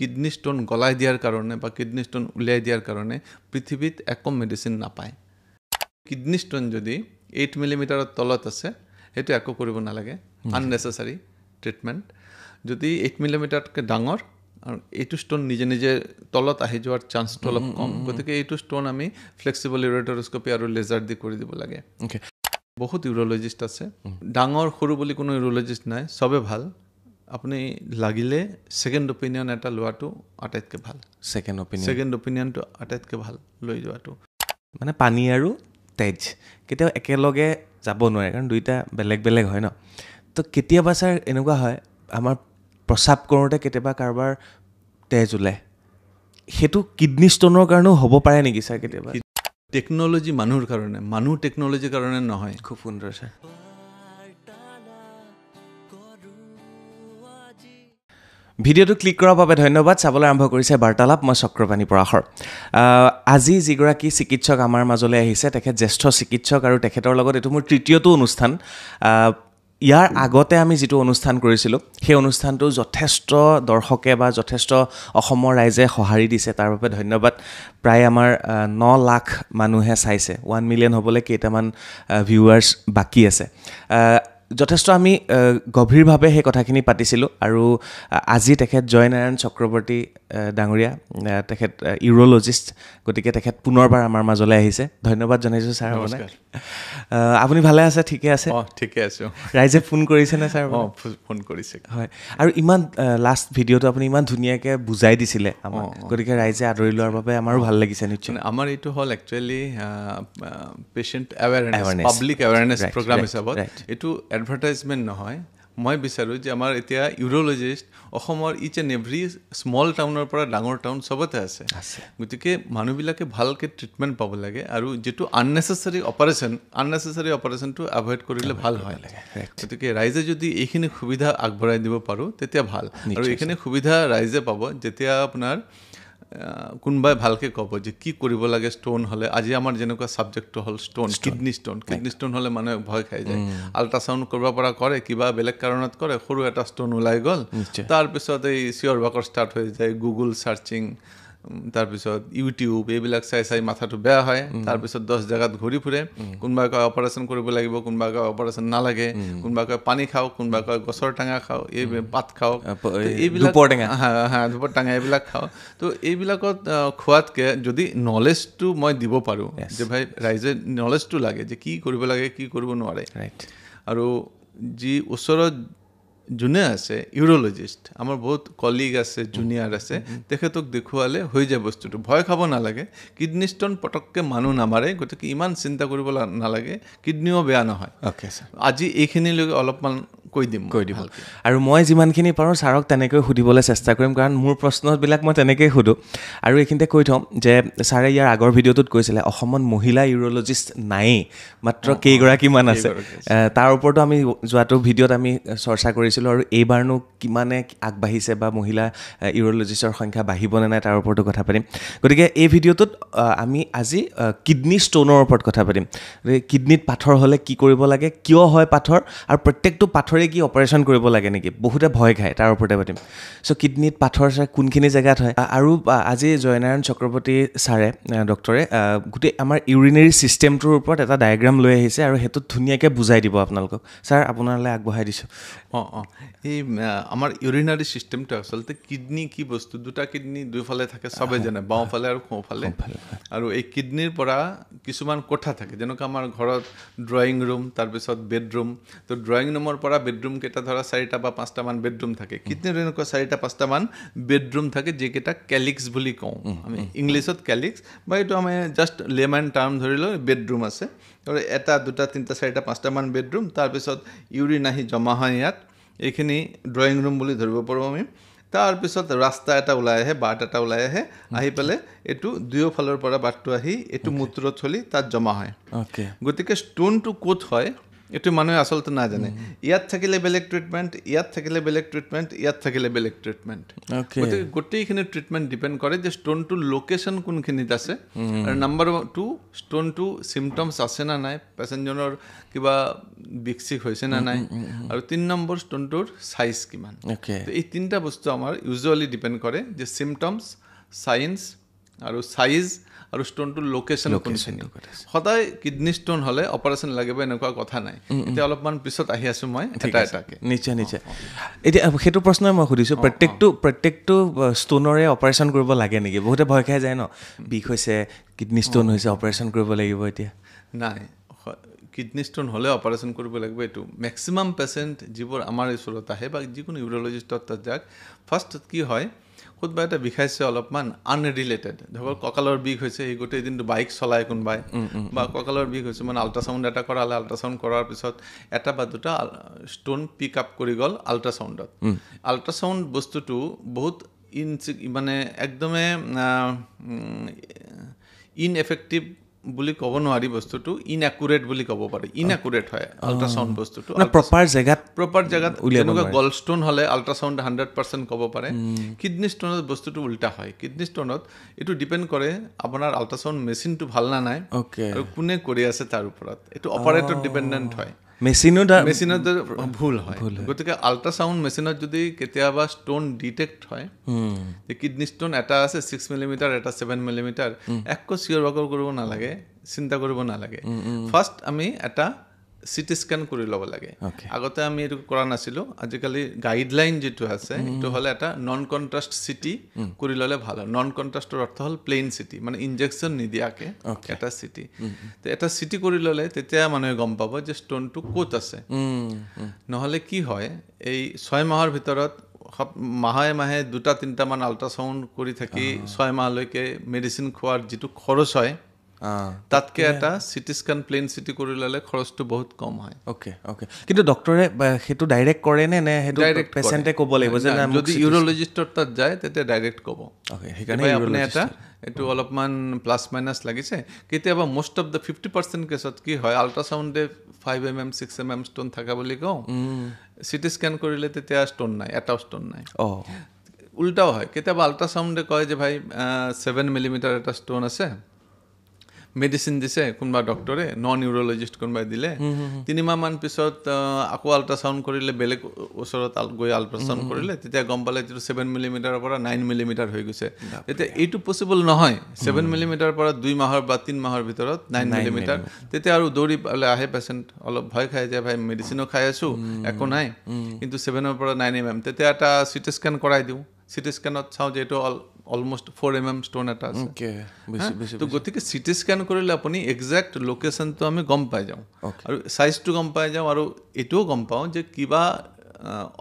Kidney stone গলাই দিয়াৰ কাৰণে বা কিডনি ষ্টোন উলিয়াই দিয়াৰ কাৰণে পৃথিৱীত একো মেডিচিন নাপায় কিডনি ষ্টোন যদি 8 মিলিমিটাৰৰ তলত আছে সেইটো একো কৰিব নালাগে আননেসেসাৰি ট্ৰিটমেন্ট যদি 8 মিলিমিটাৰতকৈ ডাঙৰ আৰু এইটো ষ্টোন নিজে নিজে তলত আহি যোৱাৰ চান্সটো অলপ কম গতিকে এইটো ষ্টোন আমি ফ্লেক্সিবল ইউৰেটৰস্কপি আৰু লেজাৰ দি কৰি দিব লাগে বহুত ইউৰোলজিষ্ট আছে ডাঙৰ সৰু বুলি কোনো ইউৰোলজিষ্ট নাই সবে ভাল আপুনি লাগিলে সেকেন্ড অপিনিয়ন এটা লোৱাটো আটাইতকৈ ভাল সেকেন্ড অপিনিয়নটো আটাইতকৈ ভাল লৈ যোৱাটো মানে পানী আৰু তেজ কেতিয়াও একেলগে যাব নোৱাৰে কাৰণ দুইটা বেলেগ বেলেগ হয় ন তো কেতিয়াবা স্যাৰ এনেকুৱা হয় আমাৰ প্ৰসাব কৰোঁতে কেতিয়াবা কাৰোবাৰ তেজ ওলায় সেইটো কিডনি ষ্টোনৰ কাৰণেও হ'ব পাৰে নেকি স্যাৰ কেতিয়াবা টেকন'লজি মানুহৰ কাৰণে মানুহ টেকন'লজিৰ কাৰণে নহয় খুব সুন্দৰ স্যাৰ ভিডিঅ'টো ক্লিক কৰাৰ বাবে ধন্যবাদ চাবলৈ আৰম্ভ কৰিছে বাৰ্তালাপ মই চক্ৰপাণী পৰাশৰ আজি যিগৰাকী চিকিৎসক আমাৰ মাজলৈ আহিছে তেখেত জ্যেষ্ঠ চিকিৎসক আৰু তেখেতৰ লগত এইটো মোৰ তৃতীয়টো অনুষ্ঠান ইয়াৰ আগতে আমি যিটো অনুষ্ঠান কৰিছিলোঁ সেই অনুষ্ঠানটো যথেষ্ট দৰ্শকে বা যথেষ্ট অসমৰ ৰাইজে সঁহাৰি দিছে তাৰ বাবে ধন্যবাদ প্ৰায় আমাৰ 9 লাখ মানুহে চাইছে 1 মিলিয়ন হ'বলৈ কেইটামান ভিউৱাৰ্ছ বাকী আছে যথেষ্ট আমি গভীৰভাৱে সেই কথাখিনি পাতিছিলোঁ আৰু আজি তেখেত জয়নাৰায়ণ চক্ৰৱৰ্তী ডাঙৰীয়া তেখেত ইউৰোলজিষ্ট গতিকে তেখেত পুনৰবাৰ আমাৰ মাজলৈ আহিছে ধন্যবাদ জনাইছোঁ ছাৰ আপুনি ভালে আছে ঠিকে আছে ঠিকে আছোঁ ৰাইজে ফোন কৰিছেনে ছাৰ ফোন কৰিছে হয় আৰু ইমান লাষ্ট ভিডিঅ'টো আপুনি ইমান ধুনীয়াকৈ বুজাই দিছিলে আমাক গতিকে ৰাইজে আদৰি লোৱাৰ বাবে আমাৰো ভাল লাগিছে নিশ্চয় আমাৰ এইটো হ'ল actually patient awareness public awareness programme হিচাপত এইটো এডভাৰটাইজমেণ্ট নহয় মই বিচাৰোঁ যে আমাৰ এতিয়া ইউৰোলজিষ্ট অসমৰ ইচ এণ্ড এভৰি স্মল টাউনৰ পৰা ডাঙৰ টাউন চবতে আছে গতিকে মানুহবিলাকে ভালকৈ ট্ৰিটমেণ্ট পাব লাগে আৰু যিটো আননেচেচাৰী অপাৰেশ্যনটো এভইড কৰিলে ভাল হয় গতিকে ৰাইজে যদি এইখিনি সুবিধা আগবঢ়াই দিব পাৰোঁ তেতিয়া ভাল আৰু এইখিনি সুবিধা ৰাইজে পাব যেতিয়া আপোনাৰ কোনোবাই ভালকৈ ক'ব যে কি কৰিব লাগে ষ্টোন হ'লে আজি আমাৰ যেনেকুৱা ছাবজেক্টটো হ'ল কিডনি ষ্টোন হ'লে মানুহে ভয় খাই যায় আল্ট্ৰাচাউণ্ড কৰিব পৰা কৰে কিবা বেলেগ কাৰণত কৰে সৰু এটা ষ্টোন ওলাই গ'ল তাৰপিছত এই চিঞৰ বাখৰ ষ্টাৰ্ট হৈ যায় গুগল চাৰ্চিং তাৰপিছত ইউটিউব এইবিলাক চাই মাথাটো বেয়া হয় তাৰপিছত 10 জেগাত ঘূৰি ফুৰে কোনোবাই কয় অপাৰেশ্যন কৰিব লাগিব কোনোবাই কয় অপাৰেশ্যন নালাগে কোনোবাই কয় পানী খাওঁ কোনোবাই কয় গছৰ টেঙা খাওঁ এই পাত খাওঁ এইবিলাক ধূপৰ টেঙা এইবিলাক খাওঁ তো এইবিলাকত খোৱাতকৈ যদি নলেজটো মই দিব পাৰোঁ যে ভাই ৰাইজে নলেজটো লাগে যে কি কৰিব লাগে কি কৰিব নোৱাৰে আৰু যি ওচৰত যোনে আছে ইউৰোলজিষ্ট আমাৰ বহুত কলিগ আছে জুনিয়ৰ আছে তেখেতক দেখুৱালে হৈ যায় বস্তুটো ভয় খাব নালাগে কিডনি ষ্টোন পটককৈ মানুহ নামাৰে গতিকে ইমান চিন্তা কৰিব নালাগে কিডনিও বেয়া নহয় আজি এইখিনিলৈকে অলপমান কৈ দিব আৰু মই যিমানখিনি পাৰোঁ ছাৰক তেনেকৈ সুধিবলৈ চেষ্টা কৰিম কাৰণ মোৰ প্ৰশ্নবিলাক মই তেনেকৈয়ে সোধোঁ আৰু এইখিনিতে কৈ থওঁ যে ছাৰে ইয়াৰ আগৰ ভিডিঅ'টোত কৈছিলে অসমত মহিলা ইউৰোলজিষ্ট নায়েই মাত্ৰ কেইগৰাকীমান আছে তাৰ ওপৰতো আমি যোৱাটো ভিডিঅ'ত আমি চৰ্চা কৰিছিলোঁ আৰু এইবাৰনো কিমানে আগবাঢ়িছে বা মহিলা ইউৰোলজিষ্টৰ সংখ্যা বাঢ়িবনে নাই তাৰ ওপৰতো কথা পাতিম গতিকে এই ভিডিঅ'টোত আমি আজি কিডনি ষ্টোনৰ ওপৰত কথা পাতিম কিডনিত পাথৰ হ'লে কি কৰিব লাগে কিয় হয় পাথৰ আৰু প্ৰত্যেকটো পাথৰ কি অপাৰেশ্যন কৰিব লাগে নেকি বহুতে ভয় খায় তাৰ ওপৰতে পাতিম চ' কিডনিত পাথৰ কোনখিনি জেগাত হয় আৰু আজি জয়নাৰায়ণ চক্ৰৱৰ্তী ছাৰে ডক্টৰে গোটেই আমাৰ ইউৰিনেৰী ছিষ্টেমটোৰ ওপৰত এটা ডায়েগ্ৰাম লৈ আহিছে আৰু সেইটোত ধুনীয়াকৈ বুজাই দিব আপোনালোকক ছাৰ আপোনালৈ আগবঢ়াই দিছোঁ এই আমাৰ ইউৰিনাৰী ছিষ্টেমটো আচলতে কিডনি কি বস্তু দুটা কিডনি দুইফালে থাকে চবে জানে বাওঁফালে আৰু সোঁফালে আৰু এই কিডনিৰ পৰা কিছুমান কোঠা থাকে যেনেকুৱা আমাৰ ঘৰত ড্ৰয়িং ৰুম তাৰপিছত বেডৰুম তো ড্ৰয়িং ৰুমৰ পৰা বেডৰুম কেইটা ধৰা 4টা বা 5টা মান বেডৰুম থাকে কিডনিৰ এনেকুৱা 4টা 5টা মান বেডৰুম থাকে যিকেইটা কেলিক্স বুলি কওঁ আমি ইংলিছত কেলিক্স বা এইটো আমি জাষ্ট লেমান টাৰ্ম ধৰি লওঁ বেডৰুম আছে আৰু 1 2 3 4 5টা মান বেডৰুম তাৰপিছত ইউৰিন আহি জমা হয় ইয়াত এইখিনি ড্ৰয়িং ৰুম বুলি ধৰিব পাৰোঁ আমি তাৰপিছত ৰাস্তা এটা ওলাই আহে বাট এটা ওলাই আহি পেলাই এইটো দুয়োফালৰ পৰা বাটটো আহি এইটো মূত্ৰথলী তাত জমা হয় গতিকে ষ্টোনটো ক'ত হয় এইটো মানুহে আচলতে নাজানে ইয়াত থাকিলে বেলেগ ট্ৰিটমেণ্ট ইয়াত থাকিলে বেলেগ ট্ৰিটমেণ্ট ইয়াত থাকিলে বেলেগ ট্ৰিটমেণ্ট গতিকে গোটেইখিনি ট্ৰিটমেণ্ট ডিপেণ্ড কৰে যে ষ্টোনটোৰ লোকেশ্যন কোনখিনিত আছে আৰু নম্বৰ 2 ষ্টোনটো চিমটমছ আছে না নাই পেচেণ্টজনৰ কিবা বিকশিক হৈছে না নাই আৰু 3 নম্বৰ ষ্টোনটোৰ চাইজ কিমান এই তিনিটা বস্তু আমাৰ ইউজুৱেলি ডিপেণ্ড কৰে যে চিমটমছ চাইন্স আৰু চাইজ আৰু ষ্টোনটোৰ লোকেশ্যন কোনখিনি সদায় কিডনী ষ্টোন হ'লে অপাৰেশ্যন লাগিব এনেকুৱা কথা নাই এতিয়া অলপমান পিছত আহি আছোঁ মই এটাকে নিশ্চয় এতিয়া সেইটো প্ৰশ্নই মই সুধিছোঁ প্ৰত্যেকটো ষ্টোনৰে অপাৰেশ্যন কৰিব লাগে নেকি বহুতে ভয় খাই যায় ন বিষ হৈছে কিডনী ষ্টোন হৈছে অপাৰেশ্যন কৰিব লাগিব এতিয়া নাই কিডনী ষ্টোন হ'লে অপাৰেশ্যন কৰিব লাগিব এইটো মেক্সিমাম পেচেণ্ট যিবোৰ আমাৰ ওচৰত আহে বা যিকোনো ইউৰলজিষ্টৰ তাত যাওক ফাৰ্ষ্ট কি হয় কোনোবা এটা বিষাইছে অলপমান আনৰিলেটেড ধৰক কঁকালৰ বিষ হৈছে এই গোটেই দিনটো বাইক চলাই কোনোবাই বা কঁকালৰ বিষ হৈছে মানে আল্ট্ৰাচাউণ্ড এটা কৰালে আল্ট্ৰাচাউণ্ড কৰাৰ পিছত এটা বা দুটা ষ্টোন পিক আপ কৰি গ'ল আল্ট্ৰাচাউণ্ডত আল্ট্ৰাচাউণ্ড বস্তুটো বহুত মানে একদমে ইনএফেক্টিভ বুলি ক'ব নোৱাৰি বস্তুটো ইনএকুৰেট বুলি ক'ব পাৰি ইনএকুৰেট হয় আল্ট্ৰাচাউণ্ড বস্তুটো প্ৰপাৰ জেগাত যেনেকুৱা গল্ড ষ্টোন হ'লে আল্ট্ৰাচাউণ্ড 100% ক'ব পাৰে কিডনী ষ্টোনত বস্তুটো উল্টা হয় কিডনী ষ্টোনত এইটো ডিপেণ্ড কৰে আপোনাৰ আল্ট্ৰাচাউণ্ড মেচিনটো ভাল না নাই আৰু কোনে কৰি আছে তাৰ ওপৰত এইটো অপাৰেটৰ ডিপেণ্ডেণ্ট হয় মেচিনত ভুল হয় গতিকে আল্ট্ৰাচাউণ্ড মেচিনত যদি কেতিয়াবা ষ্টোন ডিটেক্ট হয় কিডনী ষ্টোন এটা আছে 6 মিলিমিটাৰ এটা 7 মিলিমিটাৰ একো চিঞৰ বাখৰ কৰিব নালাগে চিন্তা কৰিব নালাগে ফাৰ্ষ্ট আমি এটা চিটি স্কেন কৰি ল'ব লাগে আগতে আমি এইটো কৰা নাছিলোঁ আজিকালি গাইডলাইন যিটো আছে এইটো হ'লে এটা নন কণ্ট্ৰাষ্ট চিটি কৰি ল'লে ভাল হয় নন কণ্ট্ৰাষ্টৰ অৰ্থ হ'ল প্লেইন চিটি মানে ইনজেকশ্যন নিদিয়াকৈ এটা চিটি তো এটা চিটি কৰি ল'লে তেতিয়া মানুহে গম পাব যে ষ্টোনটো ক'ত আছে নহ'লে কি হয় এই 6 মাহৰ ভিতৰত মাহে 2-3টামান আল্ট্ৰাচাউণ্ড কৰি থাকি 6 মাহলৈকে মেডিচিন খোৱাৰ যিটো খৰচ হয় তাতকে এটা চিটি স্কেন প্লেইন চিটি কৰি ল'লে খৰচটো বহুত কম হয় কিন্তু ডক্টৰে সেইটো ডাইৰেক্ট কৰে নে সেইটো পেচেণ্টে ক'ব লাগিব যে যদি ইউৰলজিষ্টৰ তাত যায় তেতিয়া ডাইৰেক্ট ক'ব সেইকাৰণে আপুনি এটা এইটো অলপমান প্লাছ মাইনাছ লাগিছে কেতিয়াবা মষ্ট অফ দ্য 50% কেছত কি হয় আল্ট্ৰাচাউণ্ডে 5 mm 6 mm ষ্টোন থকা বুলি কওঁ চিটি স্কেন কৰিলে তেতিয়া ষ্টোন নাই এটাও ষ্টোন নাই উল্টাও হয় কেতিয়াবা আল্ট্ৰাচাউণ্ডে কয় যে ভাই 7 মিলিমিটাৰ এটা ষ্টোন আছে মেডিচিন দিছে কোনোবা ডক্টৰে নন ইউৰলজিষ্ট কোনোবাই দিলে 3 মাহমান পিছত আকৌ আল্ট্ৰাচাউণ্ড কৰিলে বেলেগ ওচৰত গৈ আল্ট্ৰাচাউণ্ড কৰিলে তেতিয়া গম পালে যিটো 7 মিলিমিটাৰৰ পৰা 9 মিলিমিটাৰ হৈ গৈছে তেতিয়া এইটো পচিবল নহয় 7 মিলিমিটাৰৰ পৰা 2 মাহৰ বা 3 মাহৰ ভিতৰত 9 মিলিমিটাৰ তেতিয়া আৰু দৌৰি আহে পেচেণ্ট অলপ ভয় খাই যায় ভাই মেডিচিনো খাই আছোঁ একো নাই কিন্তু 7ৰ পৰা 9 mm তেতিয়া এটা চিটি স্কেন কৰাই দিওঁ চিটি স্কেনত চাওঁ যে এইটো অলমোষ্ট 4 mm ষ্টোন এটা আছে তো গতিকে চিটি স্কেন কৰিলে আপুনি একজেক্ট লোকেশ্যনটো আমি গম পাই যাওঁ আৰু চাইজটো গম পাই যাওঁ আৰু এইটোও গম পাওঁ যে কিবা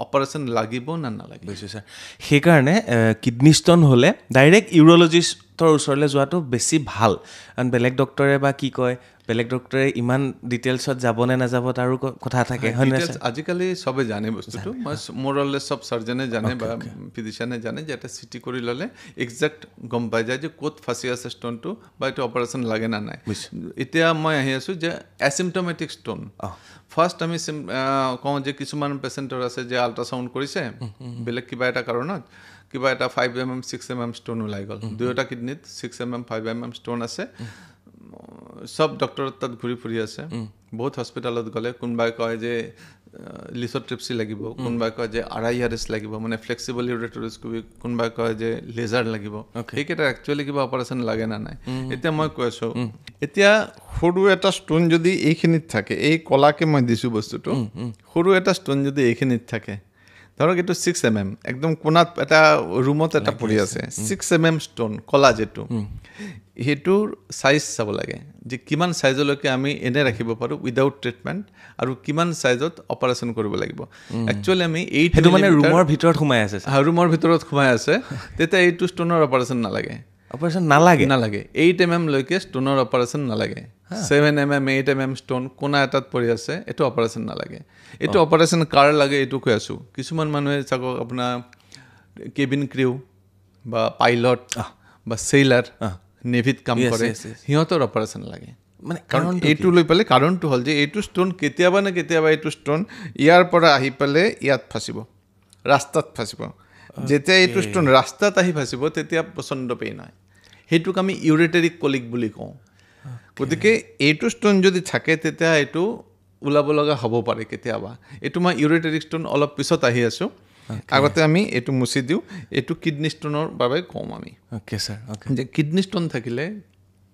অপাৰেশ্যন লাগিব না নালাগিব ছাৰ সেইকাৰণে কিডনী ষ্টোন হ'লে ডাইৰেক্ট ইউৰলজিষ্টৰ ওচৰলৈ যোৱাটো বেছি ভাল কাৰণ বেলেগ ডক্টৰে বা কি কয় বেলেগ ডক্টৰে ইমান ডিটেইলছত যাব নে নাযাব তাৰো কথা থাকে হয় নে আজিকালি চবে জানে বস্তুটো মোৰলে চব চাৰ্জনে জানে বা ফিজিচিয়ানে জানে যে এটা চিটি কৰি ল'লে একজেক্ট গম পাই যায় যে ক'ত ফাঁচি আছে ষ্টোনটো বা এইটো অপাৰেশ্যন লাগে না নাই এতিয়া মই আহি আছোঁ যে এচিমটমেটিক ষ্টোন ফাৰ্ষ্ট আমি কওঁ যে কিছুমান পেচেণ্টৰ আছে যে আল্ট্ৰাচাউণ্ড কৰিছে বেলেগ কিবা এটা কাৰণত কিবা এটা 5 mm 6 mm ষ্টোন ওলাই গ'ল দুয়োটা কিডনীত 6 mm 5 mm ষ্টোন আছে সব ডক্টৰৰ তাত ঘূৰি ফুৰি আছে বহুত হস্পিটেলত গ'লে কোনোবাই কয় যে লিথোট্ৰিপসি লাগিব কোনোবাই কয় যে RIRS লাগিব মানে ফ্লেক্সিবল ইউৰেট্ৰোস্কোপি কোনোবাই কয় যে লেজাৰ লাগিব সেইকেইটা একচুৱেলি কিবা অপাৰেশ্যন লাগে না নাই এতিয়া মই কৈ আছোঁ এতিয়া সৰু এটা ষ্টোন যদি এইখিনিত থাকে এই কলাকে মই দিছোঁ বস্তুটো সৰু এটা ষ্টোন যদি এইখিনিত থাকে ধৰক এইটো 6 mm একদম কোনাত এটা ৰুমত এটা পৰি আছে 6 mm ষ্টোন কলা যেটো হেতুৰ সাইজ চাব লাগে যে কিমান সাইজলৈকে আমি এনে ৰাখিব পাৰো উইদাউট ট্ৰিটমেন্ট আৰু কিমান সাইজত অপাৰেশ্যন কৰিব লাগিব একচুয়ালি আমি 8 হেতু মানে ৰুমৰ ভিতৰত সোমাই আছে ৰুমৰ ভিতৰত সোমাই আছে তেতিয়া এইটো ষ্টোনৰ অপাৰেশ্যন নালাগে 8 mm লৈকে ষ্টোনৰ অপাৰেশ্যন নালাগে 7 mm 8 mm ষ্টোন কোনা এটাত পৰি আছে এটো অপাৰেশ্যন নালাগে এটো অপাৰেশ্যন কাৰ লাগে এটো কৈ আছো কিছুমান মানুহে চাগ আপোনাৰ কেবিন ক্ৰিউ বা পাইলট বা সেইলাৰ নেভিত কাম কৰে হিহঁতৰ অপাৰেশ্যন লাগে মানে কাৰণ এইটো লৈ পেলাই কাৰণটো হ'ল যে এইটো ষ্ট'ন কেতিয়াবা নে কেতিয়াবা এইটো ষ্ট'ন ইয়াৰ পৰা আহি পেলাই ইয়াত ফাঁচিব, ৰাস্তাত ফাঁচিব। যেতিয়া এইটো ষ্ট'ন ৰাস্তাত আহি ফাঁচিব তেতিয়া প্ৰচণ্ড পেইন হয়। সেইটোক আমি ইউৰেটেৰিক কলিক বুলি কওঁ। গতিকে এইটো ষ্ট'ন যদি থাকে তেতিয়া এইটো ওলাব লগা হ'ব পাৰে কেতিয়াবা। এইটো মই ইউৰেটেৰিক ষ্ট'ন অলপ পিছত আহি আছোঁ। আগতে আমি এইটো মুচি দিওঁ। এইটো কিডনী ষ্ট'নৰ বাবে কওঁ আমি। Okay sir, okay. যে কিডনী ষ্ট'ন থাকিলে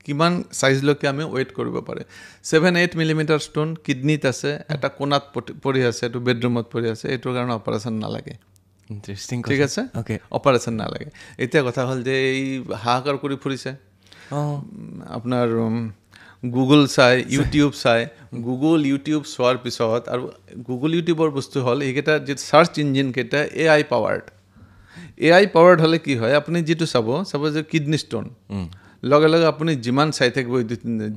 কিমান চাইজলৈকে আমি ৱেইট কৰিব পাৰে। 7-8 মিলিমিটাৰ ষ্ট'ন কিডনীত আছে, এটা কোণাত পৰি আছে, এইটো বেডৰুমত পৰি আছে, এইটোৰ কাৰণে অপাৰেশ্যন নালাগে। ইণ্টাৰেষ্টিং, ঠিক আছে, অপাৰেশ্যন নালাগে। এতিয়া কথা হ'ল যে এই হাহাকাৰ কৰি ফুৰিছে আপোনাৰ গুগল চাই, ইউটিউব চাই। গুগল ইউটিউব চোৱাৰ পিছত আৰু গুগল ইউটিউবৰ বস্তু হ'ল এইকেইটা যি চাৰ্চ ইঞ্জিনকেইটা AI পাৱাৰ্ড। AI পাৱাৰ্ড হ'লে কি হয়, আপুনি যিটো চাব যে কিডনী ষ্ট'ন, লগে লগে আপুনি যিমান চাই থাকিব,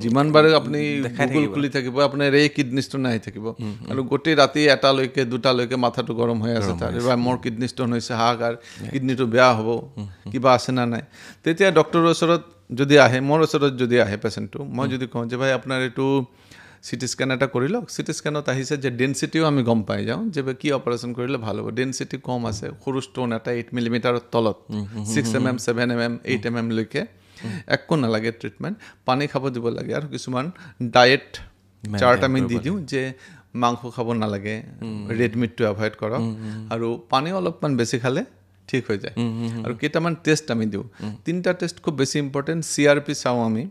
যিমান বাৰে আপুনি গুগল খুলি থাকিব, আপোনাৰ এই কিডনী ষ্ট'ন আহি থাকিব। আৰু গোটেই ৰাতি 1লৈকে 2লৈকে মাথাটো গৰম হৈ আছে তাৰ, এইবাৰ মোৰ কিডনী ষ্ট'ন হৈছে, হাহাকাৰ, কিডনীটো বেয়া হ'ব, কিবা আছে না নাই। তেতিয়া ডক্টৰৰ ওচৰত যদি আহে, মোৰ ওচৰত যদি আহে পেচেণ্টটো, মই যদি কওঁ যে ভাই আপোনাৰ এইটো CT স্কেন এটা কৰি লওক। CT স্কেনত আহিছে যে ডেনচিটিও আমি গম পাই যাওঁ যে কি অপাৰেশ্যন কৰিলে ভাল হ'ব। ডেনচিটি কম আছে, সৰু ষ্ট'ন এটা 8 মিলিমিটাৰৰ তলত, 6 mm, 7 mm, 8 mm লৈকে একো নালাগে ট্ৰিটমেণ্ট। পানী খাব দিব লাগে আৰু কিছুমান ডায়েট চাৰ্ট আমি দি দিওঁ যে মাংস খাব নালাগে, ৰেড মিটটো এভইড কৰক, আৰু পানী অলপমান বেছি খালে ঠিক হৈ যায়। আৰু কেইটামান টেষ্ট আমি দিওঁ। 3টা টেষ্ট খুব বেছি ইম্পৰ্টেণ্ট। CRP চাওঁ আমি,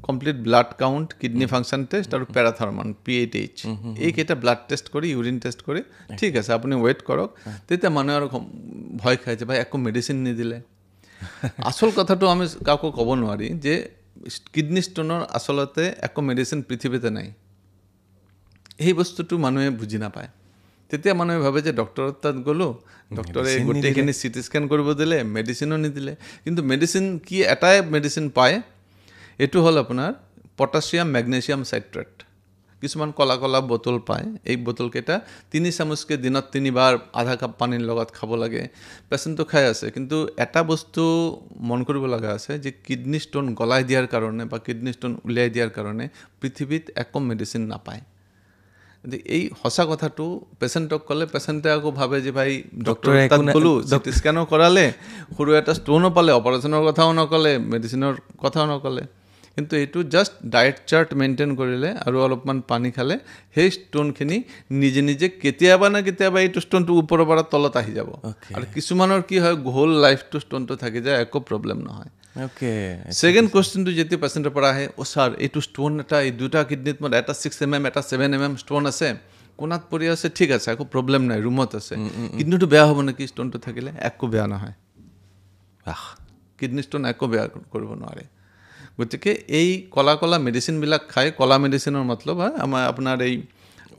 complete blood count, kidney function test আৰু পেৰাথাৰ্মন PATH। এইকেইটা ব্লাড টেষ্ট কৰি, ইউৰিন টেষ্ট কৰি ঠিক আছে আপুনি ৱেইট কৰক। তেতিয়া মানুহে আৰু ভয় খায় যে ভাই একো মেডিচিন নিদিলে। আচল কথাটো আমি কাকো ক'ব নোৱাৰি যে কিডনী ষ্ট'নৰ আচলতে একো মেডিচিন পৃথিৱীতে নাই। সেই বস্তুটো মানুহে বুজি নাপায়। তেতিয়া মানুহে ভাবে যে ডক্টৰৰ তাত গ'লোঁ, ডক্টৰে গোটেইখিনি CT স্কেন কৰিব দিলে, মেডিচিনো নিদিলে। কিন্তু মেডিচিন কি, এটাই মেডিচিন পায়, এইটো হ'ল আপোনাৰ পটাছিয়াম মেগনেছিয়াম চাইট্ৰেট। কিছুমান কলা কলা বটল পায়। এই বটলকেইটা 3 চামুচকৈ দিনত 3 বাৰ আধা কাপ পানীৰ লগত খাব লাগে। পেচেণ্টটো খাই আছে, কিন্তু এটা বস্তু মন কৰিব লগা আছে যে কিডনী ষ্ট'ন গলাই দিয়াৰ কাৰণে বা কিডনী ষ্ট'ন উলিয়াই দিয়াৰ কাৰণে পৃথিৱীত একো মেডিচিন নাপায়। এই সঁচা কথাটো পেচেণ্টক ক'লে পেচেণ্টে আকৌ ভাবে যে ভাই ডক্টৰৰ তাত গ'লোঁ, CT স্কেনো কৰালে, সৰু এটা ষ্ট'নো পালে, অপাৰেশ্যনৰ কথাও নক'লে, মেডিচিনৰ কথাও নক'লে। কিন্তু এইটো জাষ্ট ডায়েট চাৰ্ট মেইনটেইন কৰিলে আৰু অলপমান পানী খালে সেই ষ্ট'নখিনি নিজে নিজে কেতিয়াবা না কেতিয়াবা এইটো ষ্ট'নটো ওপৰৰ পৰা তলত আহি যাব। আৰু কিছুমানৰ কি হয়, হোল লাইফটো ষ্ট'নটো থাকি যায়, একো প্ৰব্লেম নহয়। ছেকেণ্ড কুৱেশ্যনটো যেতিয়া পেচেণ্টৰ পৰা আহে, ছাৰ এইটো ষ্ট'ন এটা, এই 2টা কিডনীত মোৰ এটা 6 mm, এটা 7 mm ষ্ট'ন আছে, কোণাত পৰি আছে, ঠিক আছে, একো প্ৰব্লেম নাই, ৰুমত আছে, কিডনীটো বেয়া হ'ব নেকি ষ্ট'নটো থাকিলে? একো বেয়া নহয়। কিডনী ষ্ট'ন একো বেয়া কৰিব নোৱাৰে। গতিকে এই কলা কলা মেডিচিনবিলাক খাই, কলা মেডিচিনৰ মতলব আমাৰ আপোনাৰ এই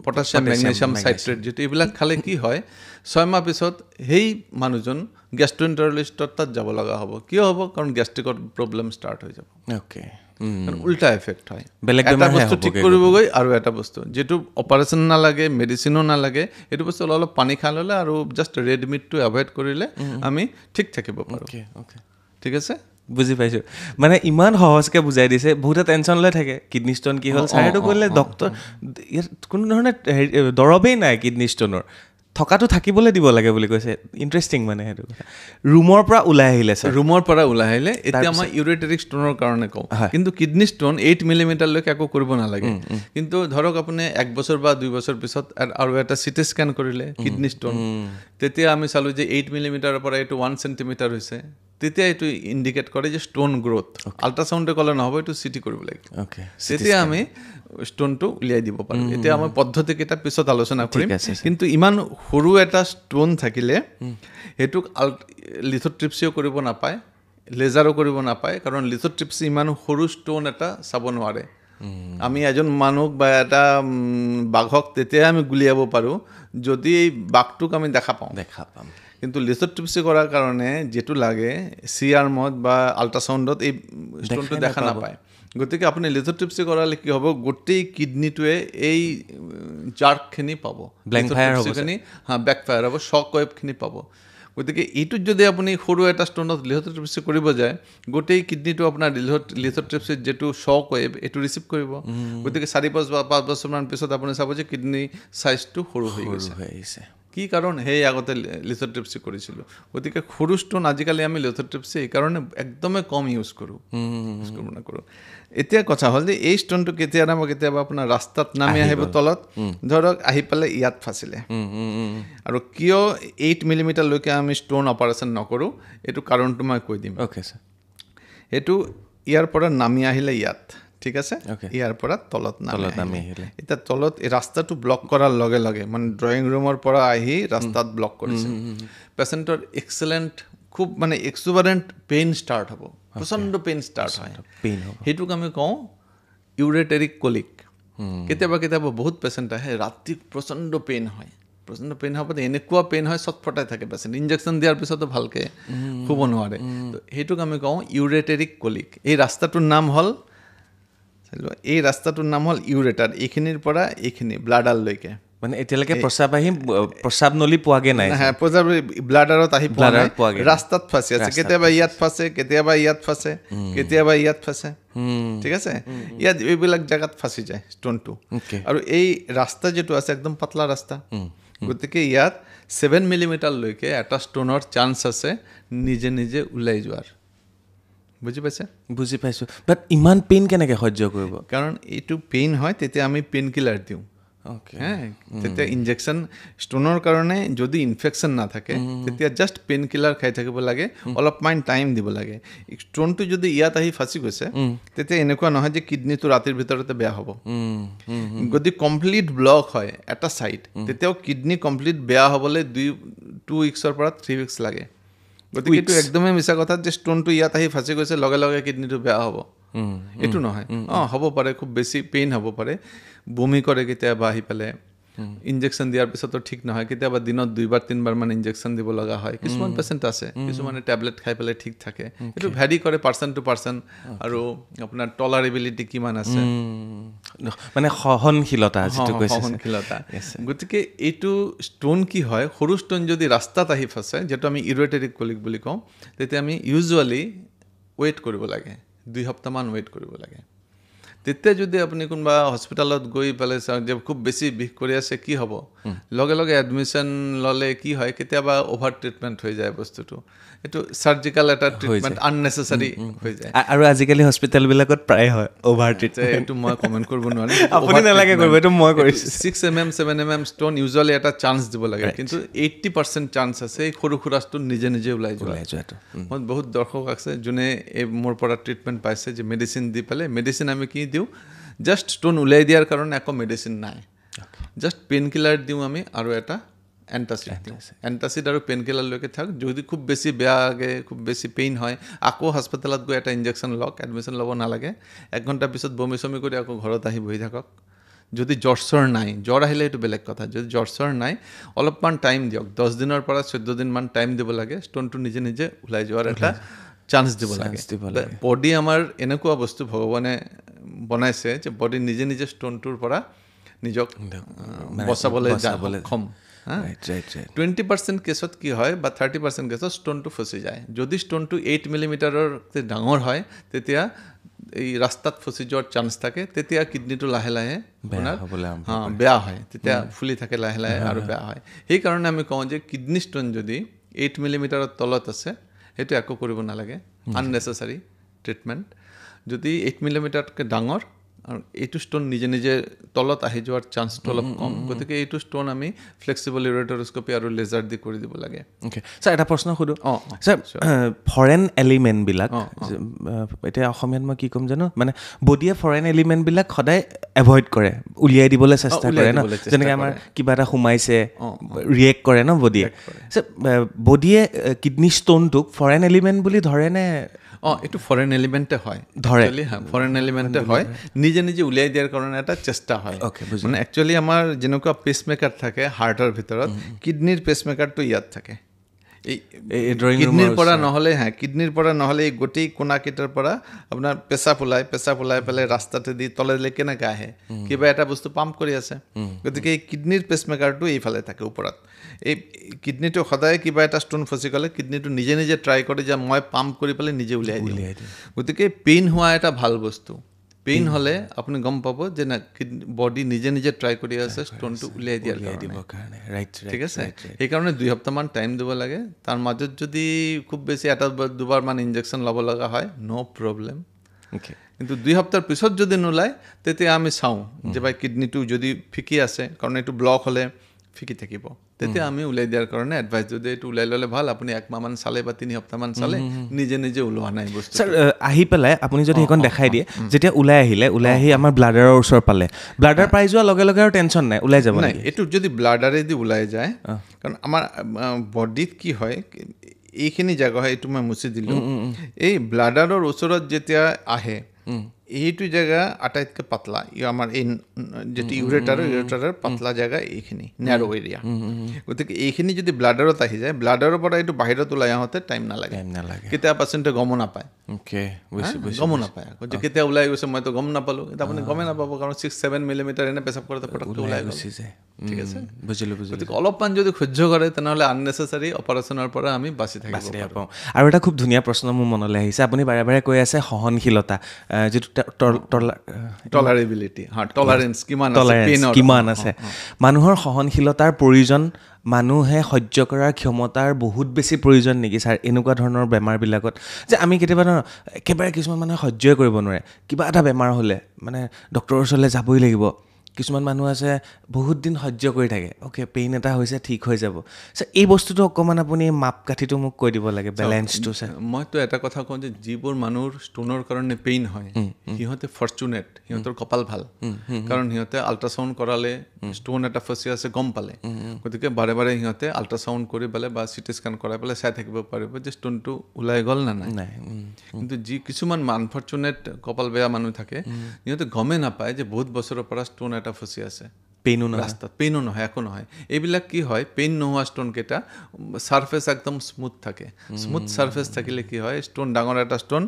পটাছিয়াম মেগনেছিয়াম চাইট্ৰেট যিটো, এইবিলাক খালে কি হয়, 6 মাহ পিছত সেই মানুহজন গেষ্ট্ৰইণ্টাৰলিষ্টৰ তাত যাব লগা হ'ব। কিয় হ'ব? কাৰণ গেষ্ট্ৰিকৰ প্ৰব্লেম ষ্টাৰ্ট হৈ যাব। উল্টা এফেক্ট হয়। এটা বস্তু ঠিক কৰিবগৈ আৰু এটা বস্তু, যিটো অপাৰেশ্যন নালাগে, মেডিচিনো নালাগে, এইটো বস্তু অলপ পানী খাই ল'লে আৰু জাষ্ট ৰেড মিটটো এভইড কৰিলে আমি ঠিক থাকিব পাৰোঁ। ঠিক আছে, বুজি পাইছোঁ। মানে ইমান সহজকৈ বুজাই দিছে। বহুতে টেনশ্যন লৈ থাকে, কিডনী ষ্ট'ন কি হ'ল? ছাৰেতো ক'লে ডক্টৰ ইয়াত কোনো ধৰণে দৰৱেই নাই কিডনী ষ্ট'নৰ, থকাটো থাকিবলৈ দিব লাগে বুলি কৈছে। ইণ্টাৰেষ্টিং মানে সেইটো কথা। ৰুমৰ পৰা ওলাই আহিলে ছাৰ, ৰুমৰ পৰা ওলাই আহিলে এতিয়া মই ইউৰেটেৰিক ষ্ট'নৰ কাৰণে কওঁ। কিন্তু কিডনী ষ্ট'ন 8 মিলিমিটাৰলৈকে একো কৰিব নালাগে। কিন্তু ধৰক আপুনি 1 বছৰ বা 2 বছৰ পিছত আৰু এটা CT স্কেন কৰিলে কিডনী ষ্ট'ন, তেতিয়া আমি চালোঁ যে 8 মিলিমিটাৰৰ পৰা এইটো 1 চেণ্টিমিটাৰ হৈছে। তেতিয়া এইটো ইণ্ডিকেট কৰে যে ষ্ট'ন গ্ৰ'থ। আল্ট্ৰাচাউণ্ডে ক'লে নহ'ব, এইটো CT কৰিব লাগিব। তেতিয়া আমি ষ্ট'নটো উলিয়াই দিব পাৰোঁ। এতিয়া আমাৰ পদ্ধতিকেইটা পিছত আলোচনা কৰিম। কিন্তু ইমান সৰু এটা ষ্ট'ন থাকিলে সেইটোক লিথোট্ৰিপ্সিও কৰিব নাপায়, লেজাৰো কৰিব নাপায়, কাৰণ লিথোট্ৰিপ্সি ইমান সৰু ষ্ট'ন এটা চাব নোৱাৰে। আমি এজন মানুহক বা এটা বাঘক তেতিয়াই আমি গুলিয়াব পাৰোঁ যদি এই বাঘটোক আমি দেখা পাম। কিন্তু লিথোট্ৰিপ্সি কৰাৰ কাৰণে যিটো লাগে CRMত বা আল্ট্ৰাচাউণ্ডত এই ষ্ট'নটো দেখা নাপায়। গতিকে আপুনি লিথোট্ৰিপ্সি কৰালে কি হ'ব, গোটেই কিডনীটোৱে এই জাৰ্কখিনি পাব, বেকফায়াৰ হ'ব, শ্বক ৱেভখিনি পাব। গতিকে এইটোত যদি আপুনি সৰু এটা ষ্ট'নত লিথ'ট্ৰিপ্সি কৰিব যায় গোটেই কিডনীটো আপোনাৰ লিথ'ট্ৰিপ্সিত যিটো শ্বক ৱেভ এইটো ৰিচিভ কৰিব গতিকে 4-5 বছৰমান পিছত আপুনি চাব যে কিডনী চাইজটো সৰু হৈ গৈছে কি কাৰণ সেই আগতে লিথ'ট্ৰিপ্সি কৰিছিলোঁ গতিকে সৰু ষ্ট'ন আজিকালি আমি লিথ'ট্ৰিপ্সি এইকাৰণে একদমেই কম ইউজ কৰোঁ নকৰোঁ এতিয়া কথা হ'ল যে এই ষ্ট'নটো কেতিয়াবা আপোনাৰ ৰাস্তাত নামি আহিব তলত ধৰক আহি পেলাই ইয়াত ফাঁচিলে আৰু কিয় 8 মিলিমিটাৰলৈকে আমি ষ্ট'ন অপাৰেশ্যন নকৰোঁ এইটো কাৰণটো মই কৈ দিম সেইটো ইয়াৰ পৰা নামি আহিলে ইয়াত ঠিক আছে ইয়াৰ পৰা তলত নামি আহিলে এতিয়া তলত এই ৰাস্তাটো ব্লক কৰাৰ লগে লগে মানে ড্ৰয়িং ৰুমৰ পৰা আহি ৰাস্তাত ব্লক কৰিছে পেচেণ্টৰ এক্সেলেণ্ট খুব মানে এক্সুবাৰেণ্ট পেইন ষ্টাৰ্ট হ'ব প্ৰচণ্ড পেইন ষ্টাৰ্ট হয় সেইটোক আমি কওঁ ইউৰেটেৰিক কলিক কেতিয়াবা বহুত পেচেণ্ট আহে ৰাতি প্ৰচণ্ড পেইন হয় পাতে এনেকুৱা পেইন হয় চটফটাই থাকে পেচেণ্ট ইনজেকশ্যন দিয়াৰ পিছতো ভালকৈ শুব নোৱাৰে সেইটোক আমি কওঁ ইউৰেটেৰিক কলিক এই ৰাস্তাটোৰ নাম হ'ল ইউৰেটাৰ এইখিনিৰ পৰা এইখিনি ব্লাডাৰলৈকে মানে এতিয়ালৈকে প্ৰস্ৰাৱ নলী পোৱাগে নাই ব্লাডাৰত আহি ৰাস্তাত ফাঁচি আছে কেতিয়াবা ইয়াত ফাঁচে কেতিয়াবা ইয়াত ফাঁচে ঠিক আছে ইয়াত এইবিলাক জেগাত ফাঁচি যায় ষ্ট'নটো আৰু এই ৰাস্তা যিটো আছে একদম পাতলা ৰাস্তা গতিকে ইয়াত 7 মিলিমিটাৰলৈকে এটা ষ্ট'নৰ চান্স আছে নিজে নিজে ওলাই যোৱাৰ বুজি পাইছোঁ বাট ইমান পেইন কেনেকৈ সহ্য কৰিব কাৰণ এইটো পেইন হয় তেতিয়া আমি পেইন কিলাৰ দিওঁ তেতিয়া ইনজেকশ্যন ষ্ট'নৰ কাৰণে যদি ইনফেকশ্যন নাথাকে তেতিয়া জাষ্ট পেইন কিলাৰ খাই থাকিব লাগে অলপমান টাইম দিব লাগে ষ্ট'নটো যদি ইয়াত আহি ফাঁচি গৈছে তেতিয়া এনেকুৱা নহয় যে কিডনীটো ৰাতিৰ ভিতৰতে বেয়া হ'ব যদি কমপ্লিট ব্লক হয় এটা ছাইড তেতিয়াও কিডনী কমপ্লিট বেয়া হ'বলৈ 2 উইক্সৰ পৰা 3 উইক্স লাগে গতিকে এইটো একদমেই মিছা কথা যে ষ্ট'নটো ইয়াত আহি ফাঁচি গৈছে লগে লগে কিডনীটো বেয়া হ'ব এইটো নহয় হ'ব পাৰে খুব বেছি পেইন হ'ব পাৰে বমি কৰে কেতিয়াবা আহি পেলাই ইনজেকশ্যন দিয়াৰ পিছতো ঠিক নহয় কেতিয়াবা দিনত 2-3 বাৰ মান ইনজেকশ্যন দিব লগা হয় কিছুমান পেচেণ্ট আছে কিছুমানে টেবলেট খাই পেলাই ঠিক থাকে এইটো ভেৰি কৰে পাৰ্চন টু পাৰ্চন আৰু আপোনাৰ টলাৰেবিলিটি কিমান আছে মানে সহনশীলতা গতিকে এইটো ষ্ট'ন কি হয় সৰু ষ্ট'ন যদি ৰাস্তাত আহি ফাঁচে যিটো আমি ইউৰেটেৰিক কলিক বুলি কওঁ তেতিয়া আমি ইউজুৱেলি ৱেইট কৰিব লাগে 2 সপ্তাহমান ৱেইট কৰিব লাগে তেতিয়া যদি আপুনি কোনোবা হস্পিটেলত গৈ পেলাই চাওক যে খুব বেছি বিষ কৰি আছে কি হ'ব লগে লগে এডমিশ্যন ল'লে কি হয় কেতিয়াবা অভাৰ ট্ৰিটমেণ্ট হৈ যায় বস্তুটো এইটো চাৰ্জিকেল এটা ট্ৰিটমেণ্ট আননেচেচাৰী হৈ যায় আৰু আজিকালি হস্পিটেলবিলাকত প্ৰায় হয় অভাৰ ট্ৰিটমেণ্ট এইটো মই কমেণ্ট কৰিব নোৱাৰিম আপুনি নালাগে কৰিব এইটো মই কৰিছোঁ 6mm 7mm ষ্ট'ন ইউজুৱেলি এটা চান্স দিব লাগে কিন্তু 80% চান্স আছে এই সৰু সুৰা ষ্ট'ন নিজে নিজে ওলাই যোৱাটো মই বহুত দৰ্শক আছে যোনে এই মোৰ পৰা ট্ৰিটমেণ্ট পাইছে যে মেডিচিন দি পেলাই মেডিচিন আমি কি দিওঁ জাষ্ট ষ্ট'ন ওলাই দিয়াৰ কাৰণে একো মেডিচিন নাই জাষ্ট পেইন কিলাৰ দিওঁ আমি আৰু এটা এণ্টাচিড আৰু পেইন কিলাৰলৈকে থাক যদি খুব বেছি বেয়াকৈ খুব বেছি পেইন হয় আকৌ হস্পিটেলত গৈ এটা ইনজেকশ্যন লওক এডমিশ্যন ল'ব নালাগে 1 ঘণ্টাৰ পিছত বমি চমি কৰি আকৌ ঘৰত আহি বহি থাকক যদি জ্বৰ নাই জ্বৰ আহিলে এইটো বেলেগ কথা যদি জ্বৰ নাই অলপমান টাইম দিয়ক 10 দিনৰ পৰা 14 দিনমান টাইম দিব লাগে ষ্ট'নটো নিজে নিজে ওলাই যোৱাৰ এটা চান্স দিব লাগে বডি আমাৰ এনেকুৱা বস্তু ভগৱানে বনাইছে যে বডি নিজে নিজে ষ্ট'নটোৰ পৰা নিজক বচাবলৈ সক্ষম 20% কেছত কি হয় বা 30% কেছত ষ্ট'নটো ফচি যায় যদি ষ্ট'নটো 8 মিলিমিটাৰৰ ডাঙৰ হয় তেতিয়া এই ৰাস্তাত ফচি যোৱাৰ চান্স থাকে তেতিয়া কিডনীটো লাহে লাহে বেয়া হয় তেতিয়া ফুলি থাকে লাহে লাহে আৰু বেয়া হয় সেইকাৰণে আমি কওঁ যে কিডনী ষ্ট'ন যদি 8 মিলিমিটাৰৰ তলত আছে সেইটো একো কৰিব নালাগে আননেচেচাৰী ট্ৰিটমেণ্ট যদি 8 মিলিমিটাৰতকৈ ডাঙৰ আৰু এইটো ষ্ট'ন নিজে নিজে তলত আহি যোৱাৰ চান্সটো অলপ কম গতিকে এইটো ষ্ট'ন আমি ফ্লেক্সিবল ইউৰেটৰস্কপি আৰু লেজাৰ দি কৰি দিব লাগে ছাৰ এটা প্ৰশ্ন সোধোঁ ছাৰ ফৰেন এলিমেণ্টবিলাক এতিয়া অসমীয়াত মই কি ক'ম জানো মানে বডিয়ে ফৰেন এলিমেণ্টবিলাক সদায় এভইড কৰে উলিয়াই দিবলৈ চেষ্টা কৰে ন যেনেকৈ আমাৰ কিবা এটা সোমাইছে ৰিয়েক্ট কৰে ন বডিয়ে বডিয়ে কিডনী ষ্ট'নটোক ফৰেন এলিমেণ্ট বুলি ধৰেনে এইটো ফৰেন এলিমেণ্টে হয় ফৰেন এলিমেণ্টে হয় নিজে নিজে উলিয়াই দিয়াৰ কাৰণে এটা চেষ্টা হয় মানে একচুৱেলি আমাৰ যেনেকুৱা পেচমেকাৰ থাকে হাৰ্টৰ ভিতৰত কিডনীৰ পেচমেকাৰটো ইয়াত থাকে কিডনীৰ পৰা নহ'লে এই গোটেই কোণাকেইটাৰ পৰা আপোনাৰ পেচাব ওলাই পেলাই ৰাস্তাতে দি তলেলৈ কেনেকৈ আহে কিবা এটা বস্তু পাম্প কৰি আছে গতিকে এই কিডনীৰ পেচমেকাৰটো এইফালে থাকে ওপৰত এই কিডনিটো সদায় কিবা এটা ষ্টোন ফচি গ'লে কিডনিটো নিজে নিজে ট্ৰাই কৰে যে মই পাম্প কৰি পেলাই নিজে উলিয়াই দিওঁ। গতিকে পেইন হোৱা এটা ভাল বস্তু। পেইন হ'লে আপুনি গম পাব যে না বডি নিজে নিজে ট্ৰাই কৰি আছে ষ্ট'নটো উলিয়াই দিয়াৰ কাৰণে। ঠিক আছে, সেইকাৰণে 2 সপ্তাহমান টাইম দিব লাগে। তাৰ মাজত যদি খুব বেছি এটা দুবাৰমান ইনজেকশ্যন ল'ব লগা হয় ন' প্ৰব্লেম। কিন্তু 2 সপ্তাহৰ পিছত যদি নোলায় তেতিয়া আমি চাওঁ যে ভাই কিডনিটো যদি ফিকি আছে, কাৰণ এইটো ব্লক হ'লে ফিকি থাকিব, তেতিয়া আমি উলিয়াই দিয়াৰ কাৰণে এডভাইচ যদি এইটো উলিয়াই ল'লে ভাল। আপুনি 1 মাহমান চালে বা 3 সপ্তাহমান চালে নিজে নিজে ওলোৱা নাই বস্তু। ছাৰ আহি পেলাই আপুনি যদি সেইখন দেখাই দিয়ে, যেতিয়া ওলাই আহি আমাৰ ব্লাডাৰৰ ওচৰ পালে, ব্লাডাৰ পাই যোৱাৰ লগে লগে আৰু টেনশ্যন নাই, ওলাই যাব নাই। এইটো যদি ব্লাডাৰেদি ওলাই যায়, কাৰণ আমাৰ বডিত কি হয়, এইখিনি জেগা হয়, এইটো মই মুচি দিলোঁ, এই ব্লাডাৰৰ ওচৰত যেতিয়া আহে এইটো জেগা আটাইতকৈ পাতলা। আমাৰ এই যিটো ইউৰেটাৰৰ পাতলা জেগা এইখিনি নেৰ' এৰিয়া। গতিকে এইখিনি যদি ব্লাডাৰত আহি যায়, ব্লাডাৰৰ পৰা এইটো বাহিৰত ওলাই আহোঁতে টাইম নালাগে। কেতিয়াবা পেচেণ্টে গমো নাপায়, গমো নাপায় যে কেতিয়া ওলাই গৈছে মইতো গম নাপালোঁ। কিন্তু আপুনি গমেই নাপাব, কাৰণ 6-7 মিলিমিটাৰ এনে পেচাব কৰোঁতে পটককৈ ওলাই গুচি যায়। ঠিক আছে, গতিকে অলপমান যদি সহ্য কৰে তেনেহ'লে আননেচেচাৰী অপাৰেশ্যনৰ পৰা আমি বাচি থাকিব পাৰোঁ। আৰু এটা খুব ধুনীয়া প্ৰশ্ন মোৰ মনলৈ আহিছে, আপুনি বাৰে বাৰে কৈ আছে সহনশীলতা, যিটো টলাৰেবিলিটি, টলাৰেঞ্চ কিমান আছে। মানুহৰ সহনশীলতাৰ প্ৰয়োজন, মানুহে সহ্য কৰাৰ ক্ষমতাৰ বহুত বেছি প্ৰয়োজন নেকি ছাৰ এনেকুৱা ধৰণৰ বেমাৰবিলাকত? যে আমি কেতিয়াবা একেবাৰে কিছুমান মানুহে সহ্যই কৰিব নোৱাৰে, কিবা এটা বেমাৰ হ'লে মানে ডক্টৰৰ ওচৰলৈ যাবই লাগিব। কিছুমান মানুহ আছে বহুত দিন সহ্য কৰি থাকে, অ'কে পেইন এটা হৈছে ঠিক হৈ যাব। ছাৰ এই বস্তুটো অকণমান আপুনি মাপকাঠিটো মোক কৈ দিব লাগে, বেলেঞ্চটো। ছাৰ মইতো এটা কথা কওঁ যে যিবোৰ মানুহৰ ষ্ট'নৰ কাৰণে পেইন হয় সিহঁতে ফৰ্চুনেট, সিহঁতৰ কপাল ভাল, কাৰণ সিহঁতে আল্ট্ৰাচাউণ্ড কৰালে ষ্ট'ন এটা ফচি আছে গম পালে। গতিকে বাৰে বাৰে সিহঁতে আল্ট্ৰাচাউণ্ড কৰি পেলাই বা চিটি স্কেন কৰাই পেলাই চাই থাকিব পাৰিব যে ষ্ট'নটো ওলাই গ'ল না নাই। কিন্তু যি কিছুমান আনফৰ্চুনেট কপাল বেয়া মানুহ থাকে, সিহঁতে গমেই নাপায় যে বহুত বছৰৰ পৰা ষ্ট'ন এটা ফচি আছে, পেইনো ৰাস্তাত পেইনো নহয়, একো নহয়। এইবিলাক কি হয়, পেইন নোহোৱা ষ্ট'নকেইটা ছাৰ্ফেচ একদম স্মুথ থাকে। স্মুথ ছাৰ্ফেচ থাকিলে কি হয়, ষ্ট'ন ডাঙৰ এটা ষ্ট'ন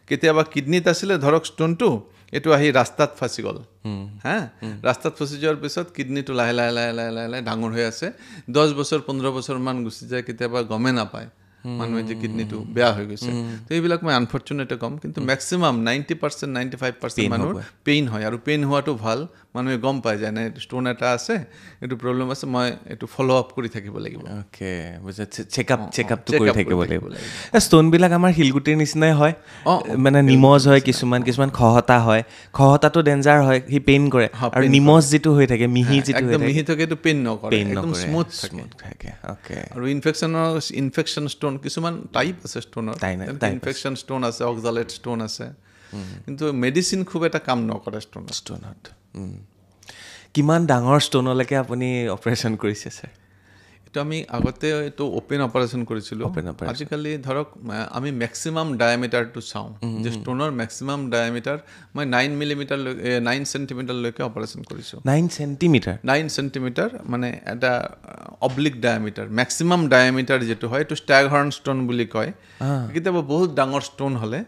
কেতিয়াবা কিডনিত আছিলে ধৰক ষ্ট'নটো, এইটো আহি ৰাস্তাত ফাঁচি গ'ল। ৰাস্তাত ফচি যোৱাৰ পিছত কিডনিটো লাহে লাহে লাহে লাহে লাহে লাহে ডাঙৰ হৈ আছে, 10 বছৰ 15 বছৰমান গুচি যায়, কেতিয়াবা গমেই নাপায় মানুহে যে কিডনিটো বেয়া হৈ গৈছে। তো এইবিলাক মই আনফৰ্চুনেটে ক'ম, কিন্তু মেক্সিমাম 90% 95% মানুহৰ পেইন হয়। আৰু পেইন হোৱাটো ভাল, মানুহে গম পায় যে এনে ষ্ট'ন এটা আছে, এইটো প্ৰব্লেম আছে, মই এইটো ফ'ল' আপ কৰি থাকিব লাগিব। অ'কে, চেকআপটো কৰি থাকিব লাগিব। ষ্ট'নবিলাক আমাৰ শিলগুটিৰ নিচিনাই হয়, মানে নিমজ হয়, কিছুমান খহটা হয়। খহটাটো ডেঞ্জাৰ হয়, সি পেইন কৰে। আৰু নিমজ যিটো হৈ থাকে, মিহি যিটো হৈ থাকে, মিহি থাকে, এইটো পেইন নকৰে, একদম স্মুথ থাকে। আৰু ইনফেকশ্যন ষ্ট'ন কিছুমান টাইপ আছে ষ্ট'নৰ, ইনফেকশ্যন ষ্ট'ন আছে, অক্সালেট ষ্ট'ন আছে, কিন্তু মেডিচিন খুব এটা কাম নকৰে ষ্ট'নত। কিমান ডাঙৰ ষ্ট'নলৈকে আপুনি অপাৰেশ্যন কৰিছে ছাৰ? এইটো আমি আগতে এইটো অ'পেন অপাৰেশ্যন কৰিছিলোঁ। আজিকালি ধৰক আমি মেক্সিমাম ডায়ামিটাৰটো চাওঁ, যে ষ্ট'নৰ মেক্সিমাম ডায়ামিটাৰ মই 9 চেণ্টিমিটাৰলৈকে অপাৰেশ্যন কৰিছোঁ। 9 চেণ্টিমিটাৰ মানে এটা অব্লিক ডায়ামিটাৰ। মেক্সিমাম ডায়ামিটাৰ যিটো হয় এইটো ষ্টাগহৰ্ন ষ্ট'ন বুলি কয়। কেতিয়াবা বহুত ডাঙৰ ষ্ট'ন হ'লে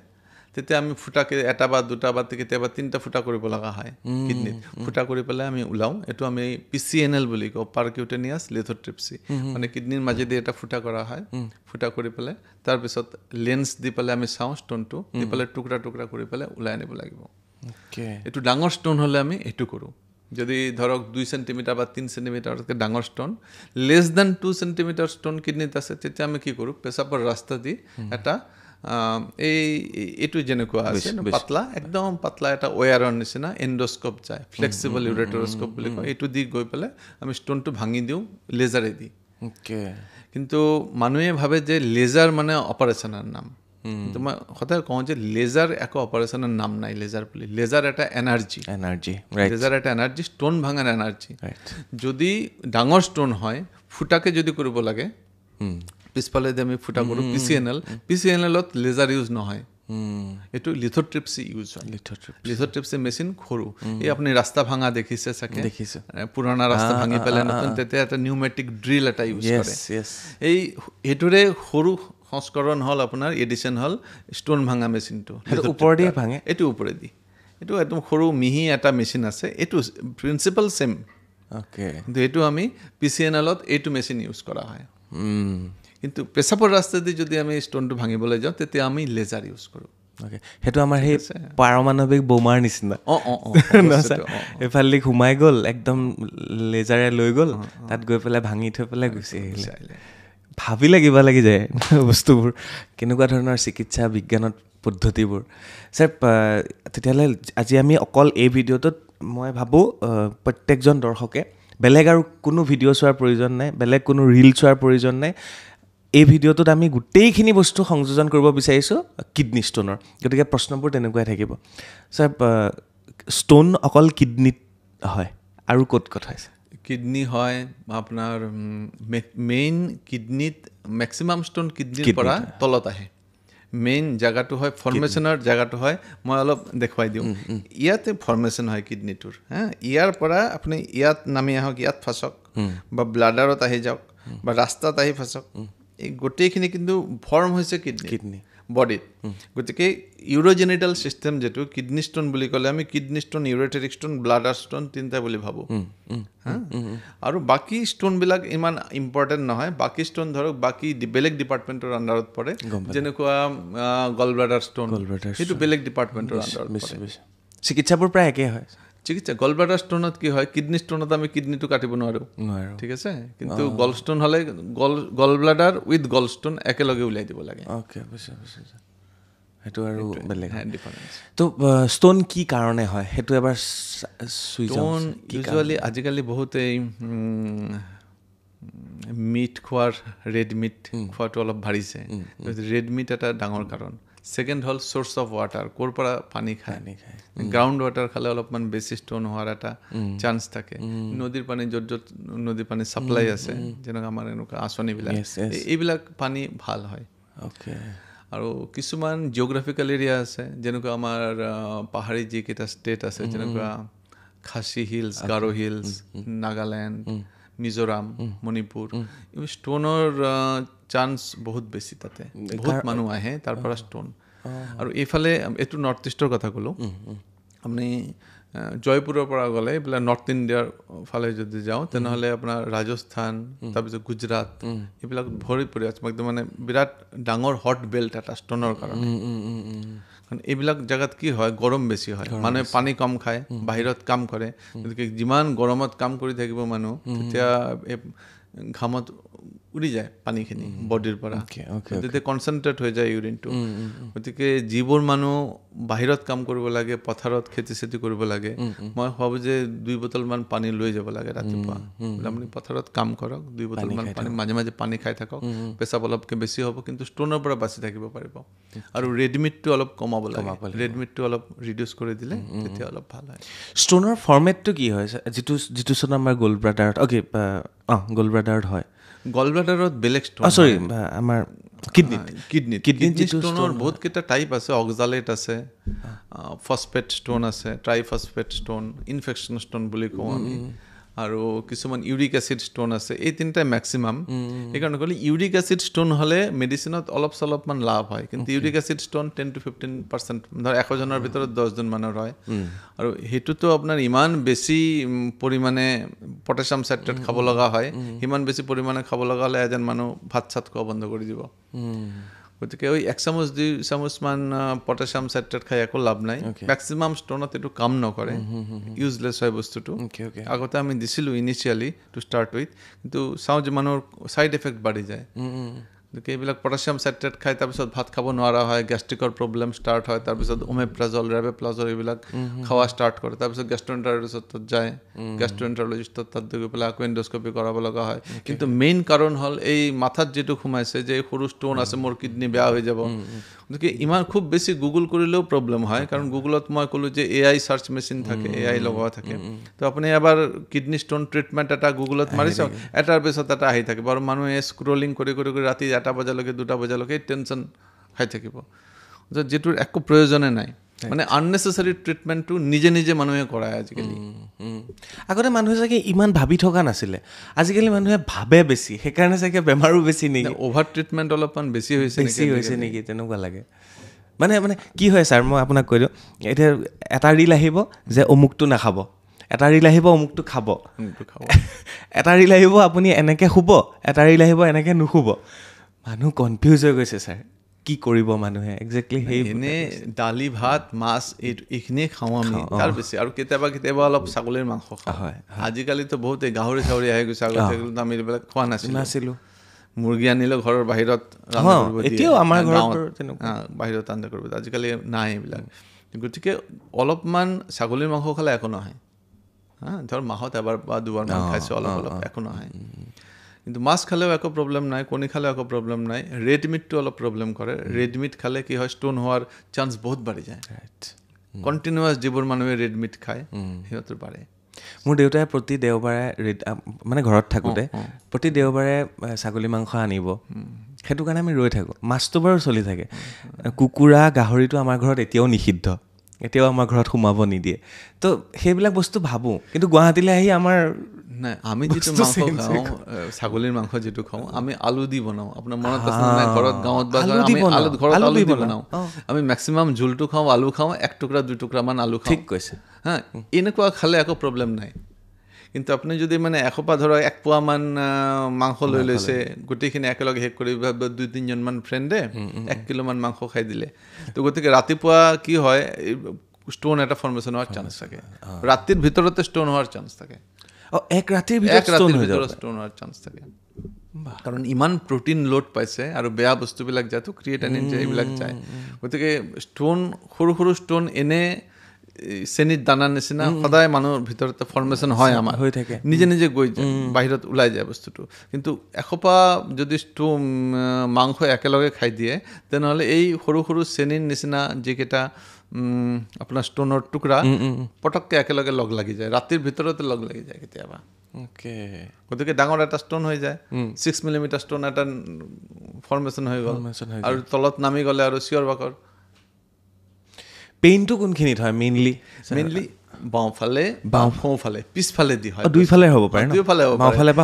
তেতিয়া আমি ফুটাকে এটা বা দুটা বা কেতিয়াবা 3টা ফুটা কৰিব লগা হয় কিডনিত। ফুটা কৰি পেলাই আমি ওলাওঁ, এইটো আমি PCNL বুলি কওঁ, পাৰকিউটেনিয়াছ লিথোট্ৰিপচি। মানে কিডনিৰ মাজেদি এটা ফুটা কৰা হয়, ফুটা কৰি পেলাই তাৰপিছত লেন্স দি পেলাই আমি চাওঁ ষ্ট'নটো, দি পেলাই টুকুৰা টুকুৰা কৰি পেলাই ওলাই আনিব লাগিব। এইটো ডাঙৰ ষ্ট'ন হ'লে আমি এইটো কৰোঁ। যদি ধৰক 2 চেণ্টিমিটাৰ বা 3 চেণ্টিমিটাৰতকৈ ডাঙৰ stone, less than 2 centimetre stone কিডনিত আছে, তেতিয়া আমি কি কৰোঁ, পেচাবৰ ৰাস্তা দি এটা এইটো যেনেকুৱা আছে পাতলা, একদম পাতলা এটা ৱেয়াৰৰ নিচিনা এণ্ডস্কোপ যায়, ফ্লেক্সিবল ইউৰেটৰস্কোপ বুলি কয়, এইটো দি গৈ পেলাই আমি ষ্ট'নটো ভাঙি দিওঁ লেজাৰেদি। কিন্তু মানুহে ভাবে যে লেজাৰ মানে অপাৰেশ্যনৰ নাম, কিন্তু মই সদায় কওঁ যে লেজাৰ একো অপাৰেশ্যনৰ নাম নাই। লেজাৰ বুলি, লেজাৰ এটা এনাৰ্জি, লেজাৰ এটা এনাৰ্জি, ষ্ট'ন ভাঙাৰ এনাৰ্জি। যদি ডাঙৰ ষ্ট'ন হয়, ফুটাকে যদি কৰিব লাগে, পিছফালে যে আমি ফুটা কৰোঁ PCNLত লেজাৰ ইউজ নহয়, এইটো লিথোট্ৰিপচি ইউজ হয়। লিথোট্ৰিপচি মেচিন সৰু, এই আপুনি ৰাস্তা ভাঙা দেখিছে চাগে, পুৰণা ৰাস্তা ভাঙি পেলাই নতুন, তেতিয়া এটা নিউমেটিক ড্ৰিল এটা ইউজ কৰে। এইটোৰে সৰু সংস্কৰণ হ'ল আপোনাৰ এডিশ্যন হ'ল ষ্ট'ন ভাঙা মেচিনটো। ওপৰেদি ভাঙে, এইটো ওপৰেদি, এইটো একদম সৰু মিহি এটা মেচিন আছে, এইটো প্ৰিন্সিপাল ছেম, কিন্তু এইটো আমি PCNLত এইটো মেচিন ইউজ কৰা হয় কিন্তু পেচাবৰ ৰাস্তাদি যদি আমি ষ্টোনটো ভাঙিবলৈ যাওঁ তেতিয়া আমি লেজাৰ ইউজ কৰোঁ সেইটো আমাৰ সেই পাৰমাণৱিক বোমাৰ নিচিনা এইফালে সোমাই গ'ল একদম লেজাৰে লৈ গ'ল তাত গৈ পেলাই ভাঙি থৈ পেলাই গুচি আহিলে ভাবিলে কিবা লাগি যায় বস্তুবোৰ কেনেকুৱা ধৰণৰ চিকিৎসা বিজ্ঞানত পদ্ধতিবোৰ ছাৰ তেতিয়াহ'লে আজি আমি অকল এই ভিডিঅ'টোত মই ভাবোঁ প্ৰত্যেকজন দৰ্শকে বেলেগ আৰু কোনো ভিডিঅ' চোৱাৰ প্ৰয়োজন নাই বেলেগ কোনো ৰিল চোৱাৰ প্ৰয়োজন নাই এই ভিডিঅ'টোত আমি গোটেইখিনি বস্তু সংযোজন কৰিব বিচাৰিছোঁ কিডনী ষ্টোনৰ গতিকে প্ৰশ্নবোৰ তেনেকুৱাই থাকিব ছাৰ ষ্টোন অকল কিডনীত হয় আৰু ক'ত ক'ত হয় কিডনী হয় আপোনাৰ মেইন কিডনীত মেক্সিমাম ষ্টোন কিডনীৰ পৰা তলত আহে মেইন জেগাটো হয় ফৰ্মেশ্যনৰ জেগাটো হয় মই অলপ দেখুৱাই দিওঁ ইয়াতে ফৰ্মেশ্যন হয় কিডনীটোৰ ইয়াৰ পৰা আপুনি ইয়াত নামি আহক ইয়াত ফাঁচক বা ব্লাডাৰত আহি যাওক বা ৰাস্তাত আহি ফাঁচক এই গোটেইখিনি কিন্তু ফৰ্ম হৈছে কিডনী বডিত গতিকে ইউৰোজেনিটেল চিষ্টেম যিটো কিডনী ষ্টোন বুলি ক'লে আমি kidney stone ureteric stone bladder stone তিনিটা বুলি ভাবোঁ আৰু বাকী ষ্টোনবিলাক ইমান ইম্পৰ্টেণ্ট নহয় বাকী ষ্টোন ধৰক বাকী বেলেগ ডিপাৰ্টমেণ্টৰ আণ্ডাৰত পৰে যেনেকুৱা গল ব্লাডাৰ ষ্টোন সেইটো বেলেগ ডিপাৰ্টমেণ্টৰ আণ্ডাৰত পৰে চিকিৎসাবোৰ প্ৰায় একেই হয় চিকিৎসা গল ব্লাডাৰ ষ্টোনত কি হয় কিডনী ষ্টোনত আমি কিডনীটো কাটিব নোৱাৰোঁ ঠিক আছে কিন্তু গল ষ্টোন হ'লে গল ব্লাডাৰ উইথ গল ষ্টোন একেলগে উলিয়াই দিব লাগে সেইটো আৰু বেলেগ ডিফাৰেঞ্চ তো ষ্টোন কি কাৰণে হয় সেইটো এবাৰ ষ্টোন ইউজুৱেলি আজিকালি বহুতেই মিট খোৱাৰ ৰেড মিট খোৱাটো অলপ বাঢ়িছে ৰেড মিট এটা ডাঙৰ কাৰণ ছেকেণ্ড হ'ল চ'ৰ্চ অফ ৱাটাৰ ক'ৰ পৰা পানী খায় গ্ৰাউণ্ড ৱাটাৰ খালে অলপমান বেছি ষ্টোন হোৱাৰ এটা চান্স থাকে নদীৰ পানী য'ত য'ত নদীৰ পানী ছাপ্লাই আছে যেনেকৈ আমাৰ এনেকুৱা আঁচনিবিলাক এইবিলাক পানী ভাল হয় আৰু কিছুমান জিঅ'গ্ৰাফিকেল এৰিয়া আছে যেনেকুৱা আমাৰ পাহাৰী যিকেইটা ষ্টেট আছে যেনেকুৱা খাচী হিলছ গাৰো হিলছ নাগালেণ্ড মিজোৰাম মণিপুৰ এই ষ্টোনৰ চান্স বহুত বেছি তাতে বহুত মানুহ আহে তাৰ পৰা ষ্টোন আৰু এইফালে এইটো নৰ্থ ইষ্টৰ কথা ক'লোঁ আপুনি জয়পুৰৰ পৰা গ'লে এইবিলাক নৰ্থ ইণ্ডিয়াৰ ফালে যদি যাওঁ তেনেহ'লে আপোনাৰ ৰাজস্থান তাৰপিছত গুজৰাট এইবিলাক ভৰি পৰি আছে একদম মানে বিৰাট ডাঙৰ হট বেল্ট এটা ষ্টোনৰ কাৰণে কাৰণ এইবিলাক জেগাত কি হয় গৰম বেছি হয় মানুহে পানী কম খায় বাহিৰত কাম কৰে গতিকে যিমান গৰমত কাম কৰি থাকিব মানুহ তেতিয়া ঘামত উৰি যায় পানীখিনি বডিৰ পৰা তেতিয়া কনচেনট্ৰেট হৈ যায় ইউৰিনটো গতিকে যিবোৰ মানুহ বাহিৰত কাম কৰিব লাগে পথাৰত খেতি চেতি কৰিব লাগে মই ভাবোঁ যে 2 বটলমান পানী লৈ যাব লাগে ৰাতিপুৱা আপুনি পথাৰত কাম কৰক 2 বটলমান পানী মাজে মাজে পানী খাই থাকক পেচাব অলপকৈ বেছি হ'ব কিন্তু ষ্টোনৰ পৰা বাচি থাকিব পাৰিব আৰু ৰেডমিটটো অলপ কমাব লাগে ৰেডমিটটো অলপ ৰিডিউচ কৰি দিলে তেতিয়া অলপ ভাল হয় ষ্টোনৰ ফৰ্মেটটো কি হয় যিটো ষ্টোন আমাৰ গ'ল্ড ব্লাডাৰত গ'ল্ড ব্লাডাৰত হয় গল ব্লাডাৰত বেলেগ ষ্টোন সৰি আমাৰ কিডনী ষ্টোনৰ বহুত কেইটা টাইপ আছে অক্সালেট আছে ফছফেট ষ্টোন আছে ট্ৰাইফছফেট ষ্টোন ইনফেকশ্যন ষ্টোন বুলি কওঁ আমি আৰু কিছুমান ইউৰিক এচিড ষ্টোন আছে এই তিনিটাই মেক্সিমাম সেইকাৰণে ক'লে ইউৰিক এচিড ষ্টোন হ'লে মেডিচিনত অলপ চলপমান লাভ হয় কিন্তু ইউৰিক এচিড ষ্টোন 10 to 15% ধৰ 100 জনৰ ভিতৰত 10 জন মানুহৰ হয় আৰু সেইটোতো আপোনাৰ ইমান বেছি পৰিমাণে পটাছিয়াম চাইট্ৰেট খাব লগা হয় ইমান বেছি পৰিমাণে খাব লগা হ'লে এজন মানুহ ভাত চাত খোৱা বন্ধ কৰি দিব গতিকে ওই 1 চামুচ 2 চামুচমান পটাছিয়াম চাইট্ৰেট খাই একো লাভ নাই মেক্সিমাম ষ্টোনত এইটো কাম নকৰে ইউজলেছ হয় বস্তুটো আগতে আমি দিছিলোঁ ইনিচিয়েলি টু ষ্টাৰ্ট উইথ কিন্তু চাওঁ যে মানুহৰ ছাইড এফেক্ট বাঢ়ি যায় গতিকে এইবিলাক পটাছিয়াম চাইট্ৰেট খাই তাৰপিছত ভাত খাব নোৱাৰা হয় গেষ্ট্ৰিকৰ প্ৰব্লেম ষ্টাৰ্ট হয় তাৰপিছত ওমেপ্ৰাজল ৰেবেপ্লাজল এইবিলাক খোৱা ষ্টাৰ্ট কৰে তাৰপিছত গেষ্ট্ৰ'এণ্টাৰলজিষ্টত যায় গেষ্ট্ৰ'এণ্টাৰলজিষ্টত তাত গৈ পেলাই আকৌ এণ্ডস্কপি কৰাব লগা হয় কিন্তু মেইন কাৰণ হ'ল এই মাথাত যিটো সোমাইছে যে সৰু ষ্টোন আছে মোৰ কিডনী বেয়া হৈ যাব গতিকে ইমান খুব বেছি গুগল কৰিলেও প্ৰব্লেম হয় কাৰণ গুগলত মই ক'লোঁ যে AI চাৰ্চ মেচিন থাকে AI লগোৱা থাকে তো আপুনি এবাৰ কিডনী ষ্টোন ট্ৰিটমেণ্ট এটা গুগলত মাৰি চাওক এটাৰ পিছত এটা আহি থাকিব আৰু মানুহে স্ক্ৰলিং কৰি কৰি কৰি ৰাতি 1 বজালৈকে 2 বজালৈকে টেনশ্যন খাই থাকিব যিটোৰ একো প্ৰয়োজনে নাই মানে আননেচেচাৰী ট্ৰিটমেণ্টটো নিজে নিজে মানুহে কৰায় আজিকালি আগতে মানুহে চাগে ইমান ভাবি থকা নাছিলে আজিকালি মানুহে ভাবে বেছি সেইকাৰণে চাগে বেমাৰো বেছি নেকি অভাৰ ট্ৰিটমেণ্ট অলপমান বেছি হৈছে নেকি তেনেকুৱা লাগে মানে কি হয় ছাৰ মই আপোনাক কৈ দিওঁ এতিয়া এটা ৰিল আহিব যে অমুকটো নাখাব এটা ৰিল আহিব অমুকটো খাব, এটা ৰিল আহিব আপুনি এনেকৈ শুব, এটা ৰিল আহিব এনেকৈ নুশুব। মানুহ কনফিউজ হৈ গৈছে ছাৰ, কি কৰিব মানুহে একজেক্টলি। সেই এনেই দালি ভাত মাছ এইখিনিয়ে খাওঁ আমি, তাৰ বেছি আৰু কেতিয়াবা অলপ ছাগলীৰ মাংস খাওঁ। আজিকালিতো বহুত এই গাহৰি চাহৰি আহি গৈছে, আগতে আমি এইবিলাক খোৱা নাছিলোঁ। মুৰ্গী আনিলে ঘৰৰ বাহিৰত এতিয়াও আমাৰ ঘৰত বাহিৰত ৰান্ধা কৰিব, আজিকালি নাই এইবিলাক। গতিকে অলপমান ছাগলীৰ মাংস খালে একো নহয়, ধৰ মাহত এবাৰ বা দুবাৰমান খাইছোঁ, অলপ একো নহয়। কিন্তু মাছ খালেও একো প্ৰব্লেম নাই, কণী খালেও একো প্ৰব্লেম নাই। ৰেড মিটটো অলপ প্ৰব্লেম কৰে। ৰেড মিট খালে কি হয়, ষ্ট'ন হোৱাৰ চান্স বহুত বাঢ়ি যায়। কণ্টিনিউৱাছ যিবোৰ মানুহে ৰেড মিট খায় সিহঁতৰ বাঢ়ে। মোৰ দেউতাই প্ৰতি দেওবাৰে মানে ঘৰত থাকোঁতে প্ৰতি দেওবাৰে ছাগলী মাংস আনিব, সেইটো কাৰণে আমি ৰৈ থাকোঁ। মাছটো বাৰু চলি থাকে, কুকুৰা গাহৰিটো আমাৰ ঘৰত এতিয়াও নিষিদ্ধ, এতিয়াও আমাৰ ঘৰত সোমাব নিদিয়ে। তো সেইবিলাক বস্তু ভাবোঁ, কিন্তু গুৱাহাটীলৈ আহি আমাৰ নাই, আমি যিটো মাংস খাওঁ, ছাগলীৰ মাংস যিটো খাওঁ, আমি আলু দি বনাওঁ। আপোনাৰ মনত আছে নাই, ঘৰত গাঁৱত বা ঘৰত আলু দি বনাওঁ। আমি মেক্সিমাম জোলটো খাওঁ, আলু খাওঁ, 1 টুকুৰা 2 টুকুৰামান আলু খাওঁ। ঠিক কৈছে। এনেকুৱা খালে একো প্ৰব্লেম নাই। কিন্তু আপুনি যদি মানে এসোপা ধৰক 1 পোৱামান মাংস লৈ লৈছে, গোটেইখিনি একেলগে শেষ কৰি 2-3জনমান ফ্ৰেণ্ডে 1 কিলোমান মাংস খাই দিলে, তো গতিকে ৰাতিপুৱা কি হয়, ষ্ট'ন এটা ফৰ্মেশ্যন হোৱাৰ চান্স থাকে। ৰাতিৰ ভিতৰতে ষ্ট'ন হোৱাৰ চান্স থাকে। এক ৰাতিৰ ভিতৰত ষ্ট'ন হোৱাৰ চান্স থাকে, কাৰণ ইমান প্ৰটিন লোড পাইছে আৰু বেয়া বস্তুবিলাক যায়তো, ক্ৰিয়েটিনিন যায়, এইবিলাক যায়। গতিকে ষ্ট'ন, সৰু সৰু ষ্ট'ন এনে চেনিত দানাৰ নিচিনা সদায় মানুহৰ ভিতৰতে ফৰ্মেশ্যন হয়, আমাৰ হৈ থাকে, নিজে নিজে গৈ যায়, বাহিৰত ওলাই যায় বস্তুটো। কিন্তু এসোপা যদি মাংস একেলগে খাই দিয়ে, তেনেহ'লে এই সৰু সৰু চেনিৰ নিচিনা যিকেইটা আপোনাৰ ষ্ট'নৰ টুকুৰা পটককৈ একেলগে লগ লাগি যায়, ৰাতিৰ ভিতৰতে লগ লাগি যায় কেতিয়াবা। গতিকে ডাঙৰ এটা ষ্ট'ন হৈ যায়, 6 মিলিমিটাৰ ষ্ট'ন এটা ফৰ্মেশ্যন হৈ গ'ল, আৰু তলত নামি গ'লে আৰু চিঞৰ বাখৰ। পেইনটো কোনখিনিত হয় মেইনলি? বাওঁফালে বা সোঁফালে, পিছফালে দি হয়। দুইফালে হ'ব পাৰে, দুইফালে হ'ব পাৰে,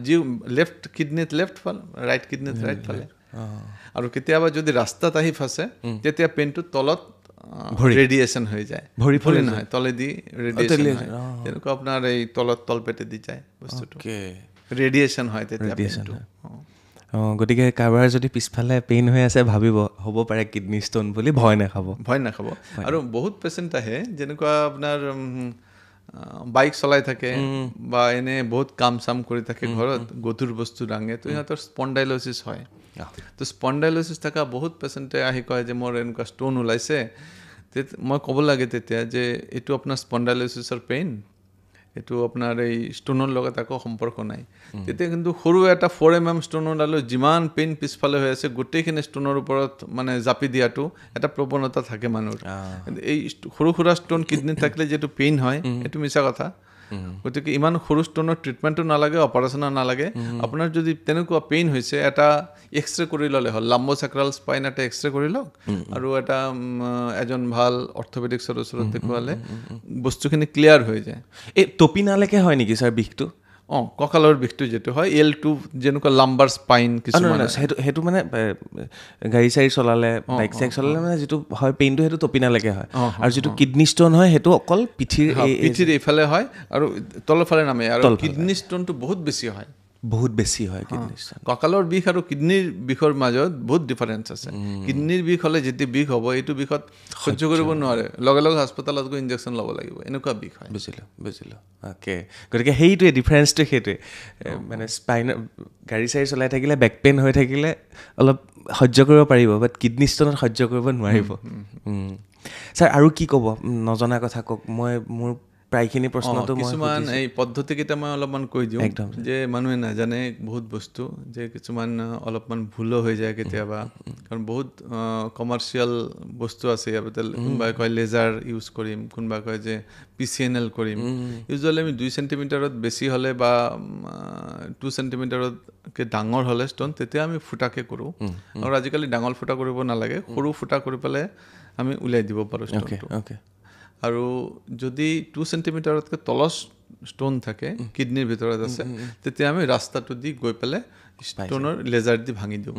যি লেফ্ট কিডনীত লেফ্ট ফালে, ৰাইট কিডনীত ৰাইট ফালে। আৰু কেতিয়াবা যদি ৰাস্তাত আহি ফাঁচে, তেতিয়া পেইনটো তলত ৰেডিয়েশ্যন হৈ যায়, ভৰি নহয়, তলেদি ৰেডিয়েশ্যন হয়। তেনেকুৱা আপোনাৰ এই তলত তলপেটে দি যায় বস্তুটো, ৰেডিয়েশ্যন হয় তেতিয়া পেইনটো। গতিকে কাৰোবাৰ যদি পিছফালে পেইন হৈ আছে, ভাবিব হ'ব পাৰে কিডনী ষ্ট'ন বুলি, ভয় নাখাব। আৰু বহুত পেচেণ্ট আহে যেনেকুৱা আপোনাৰ বাইক চলাই থাকে বা এনে বহুত কাম চাম কৰি থাকে ঘৰত, গধুৰ বস্তু দাঙে, তো সিহঁতৰ স্পণ্ডাইলচিছ হয়। তো স্পণ্ডাইলচিছ থকা বহুত পেচেণ্টে আহি কয় যে মোৰ এনেকুৱা ষ্ট'ন ওলাইছে। মই ক'ব লাগে তেতিয়া যে এইটো আপোনাৰ স্পণ্ডাইলচিছৰ পেইন, এইটো আপোনাৰ এই ষ্ট'নৰ লগত একো সম্পৰ্ক নাই। তেতিয়া কিন্তু সৰু এটা 4 mm ষ্ট'ন ওলালেও যিমান পেইন পিছফালে হৈ আছে, গোটেইখিনি ষ্ট'নৰ ওপৰত মানে জাপি দিয়াটো এটা প্ৰৱণতা থাকে মানুহৰ। এই সৰু সুৰা ষ্ট'ন কিডনীত থাকিলে যিটো পেইন হয়, এইটো মিছা কথা। গতিকে ইমান সৰু ষ্ট'নৰ ট্ৰিটমেণ্টো নালাগে, অপাৰেশ্যনো নালাগে। আপোনাৰ যদি তেনেকুৱা পেইন হৈছে, এটা এক্সৰে কৰি ল'লে হ'ল, লাম্বোচেক্ৰাল স্পাইন এটা এক্সৰে কৰি লওক, আৰু এটা এজন ভাল অৰ্থপেডিক্সৰ ওচৰত দেখুৱালে বস্তুখিনি ক্লিয়াৰ হৈ যায়। এই টপিনালৈকে হয় নেকি ছাৰ বিষটো? কঁকালৰ বিষটো যিটো হয়, L2 যেনেকুৱা লাম্বাৰ স্পাইন কিছুমান, সেইটো মানে গাড়ী চাড়ী চলালে, বাইক চাইক চলালে মানে যিটো হয় পেইনটো, সেইটো টপিনালৈকে হয়। আৰু যিটো কিডনী ষ্ট'ন হয়, সেইটো অকল পিঠিৰ এইফালে হয় আৰু তলৰ ফালে নামে। আৰু কিডনী ষ্ট'নটো বহুত বেছি হয় কিডনী ষ্ট'ন। কঁকালৰ বিষ আৰু কিডনীৰ বিষৰ মাজত বহুত ডিফাৰেঞ্চ আছে। কিডনীৰ বিষ হ'লে যেতিয়া বিষ হ'ব, এইটো বিষত সহ্য কৰিব নোৱাৰে, লগে লগে হাস্পতালত গৈ ইনজেকশ্যন ল'ব লাগিব, এনেকুৱা বিষ হয়। বুজিলোঁ। অ'কে, গতিকে সেইটোৱে ডিফাৰেঞ্চটো, সেইটোৱে মানে স্পাইনৰ গাড়ী চাড়ী চলাই থাকিলে, বেক পেইন হৈ থাকিলে অলপ সহ্য কৰিব পাৰিব, বাট কিডনী ষ্ট'নত সহ্য কৰিব নোৱাৰিব। ছাৰ আৰু কি ক'ব, নজনা কথা কওক। মোৰ প্ৰায়খিনি প্ৰশ্নটো কিছুমান এই পদ্ধতিকেইটা মই অলপমান কৈ দিওঁ, যে মানুহে নাজানে বহুত বস্তু, যে কিছুমান অলপমান ভুলো হৈ যায় কেতিয়াবা, কাৰণ বহুত কমাৰ্চিয়েল বস্তু আছে ইয়াৰ ভিতৰত। কোনোবাই কয় লেজাৰ ইউজ কৰিম, কোনোবাই কয় যে PCNL কৰিম। ইউজুৱেলি আমি 2 চেণ্টিমিটাৰত বেছি হ'লে বা 2 চেণ্টিমিটাৰতকৈ ডাঙৰ হ'লে ষ্ট'ন, তেতিয়া আমি ফুটাকে কৰোঁ। আৰু আজিকালি ডাঙৰ ফুটা কৰিব নালাগে, সৰু ফুটা কৰি পেলাই আমি উলিয়াই দিব পাৰোঁ ষ্ট'নটো। আৰু যদি 2 চেণ্টিমিটাৰতকৈ ষ্টোন থাকে কিডনিৰ ভিতৰত আছে তেতিয়া আমি ৰাস্তাটো দি গৈ পেলাই ষ্টোনৰ লেজাৰ দি ভাঙি দিওঁ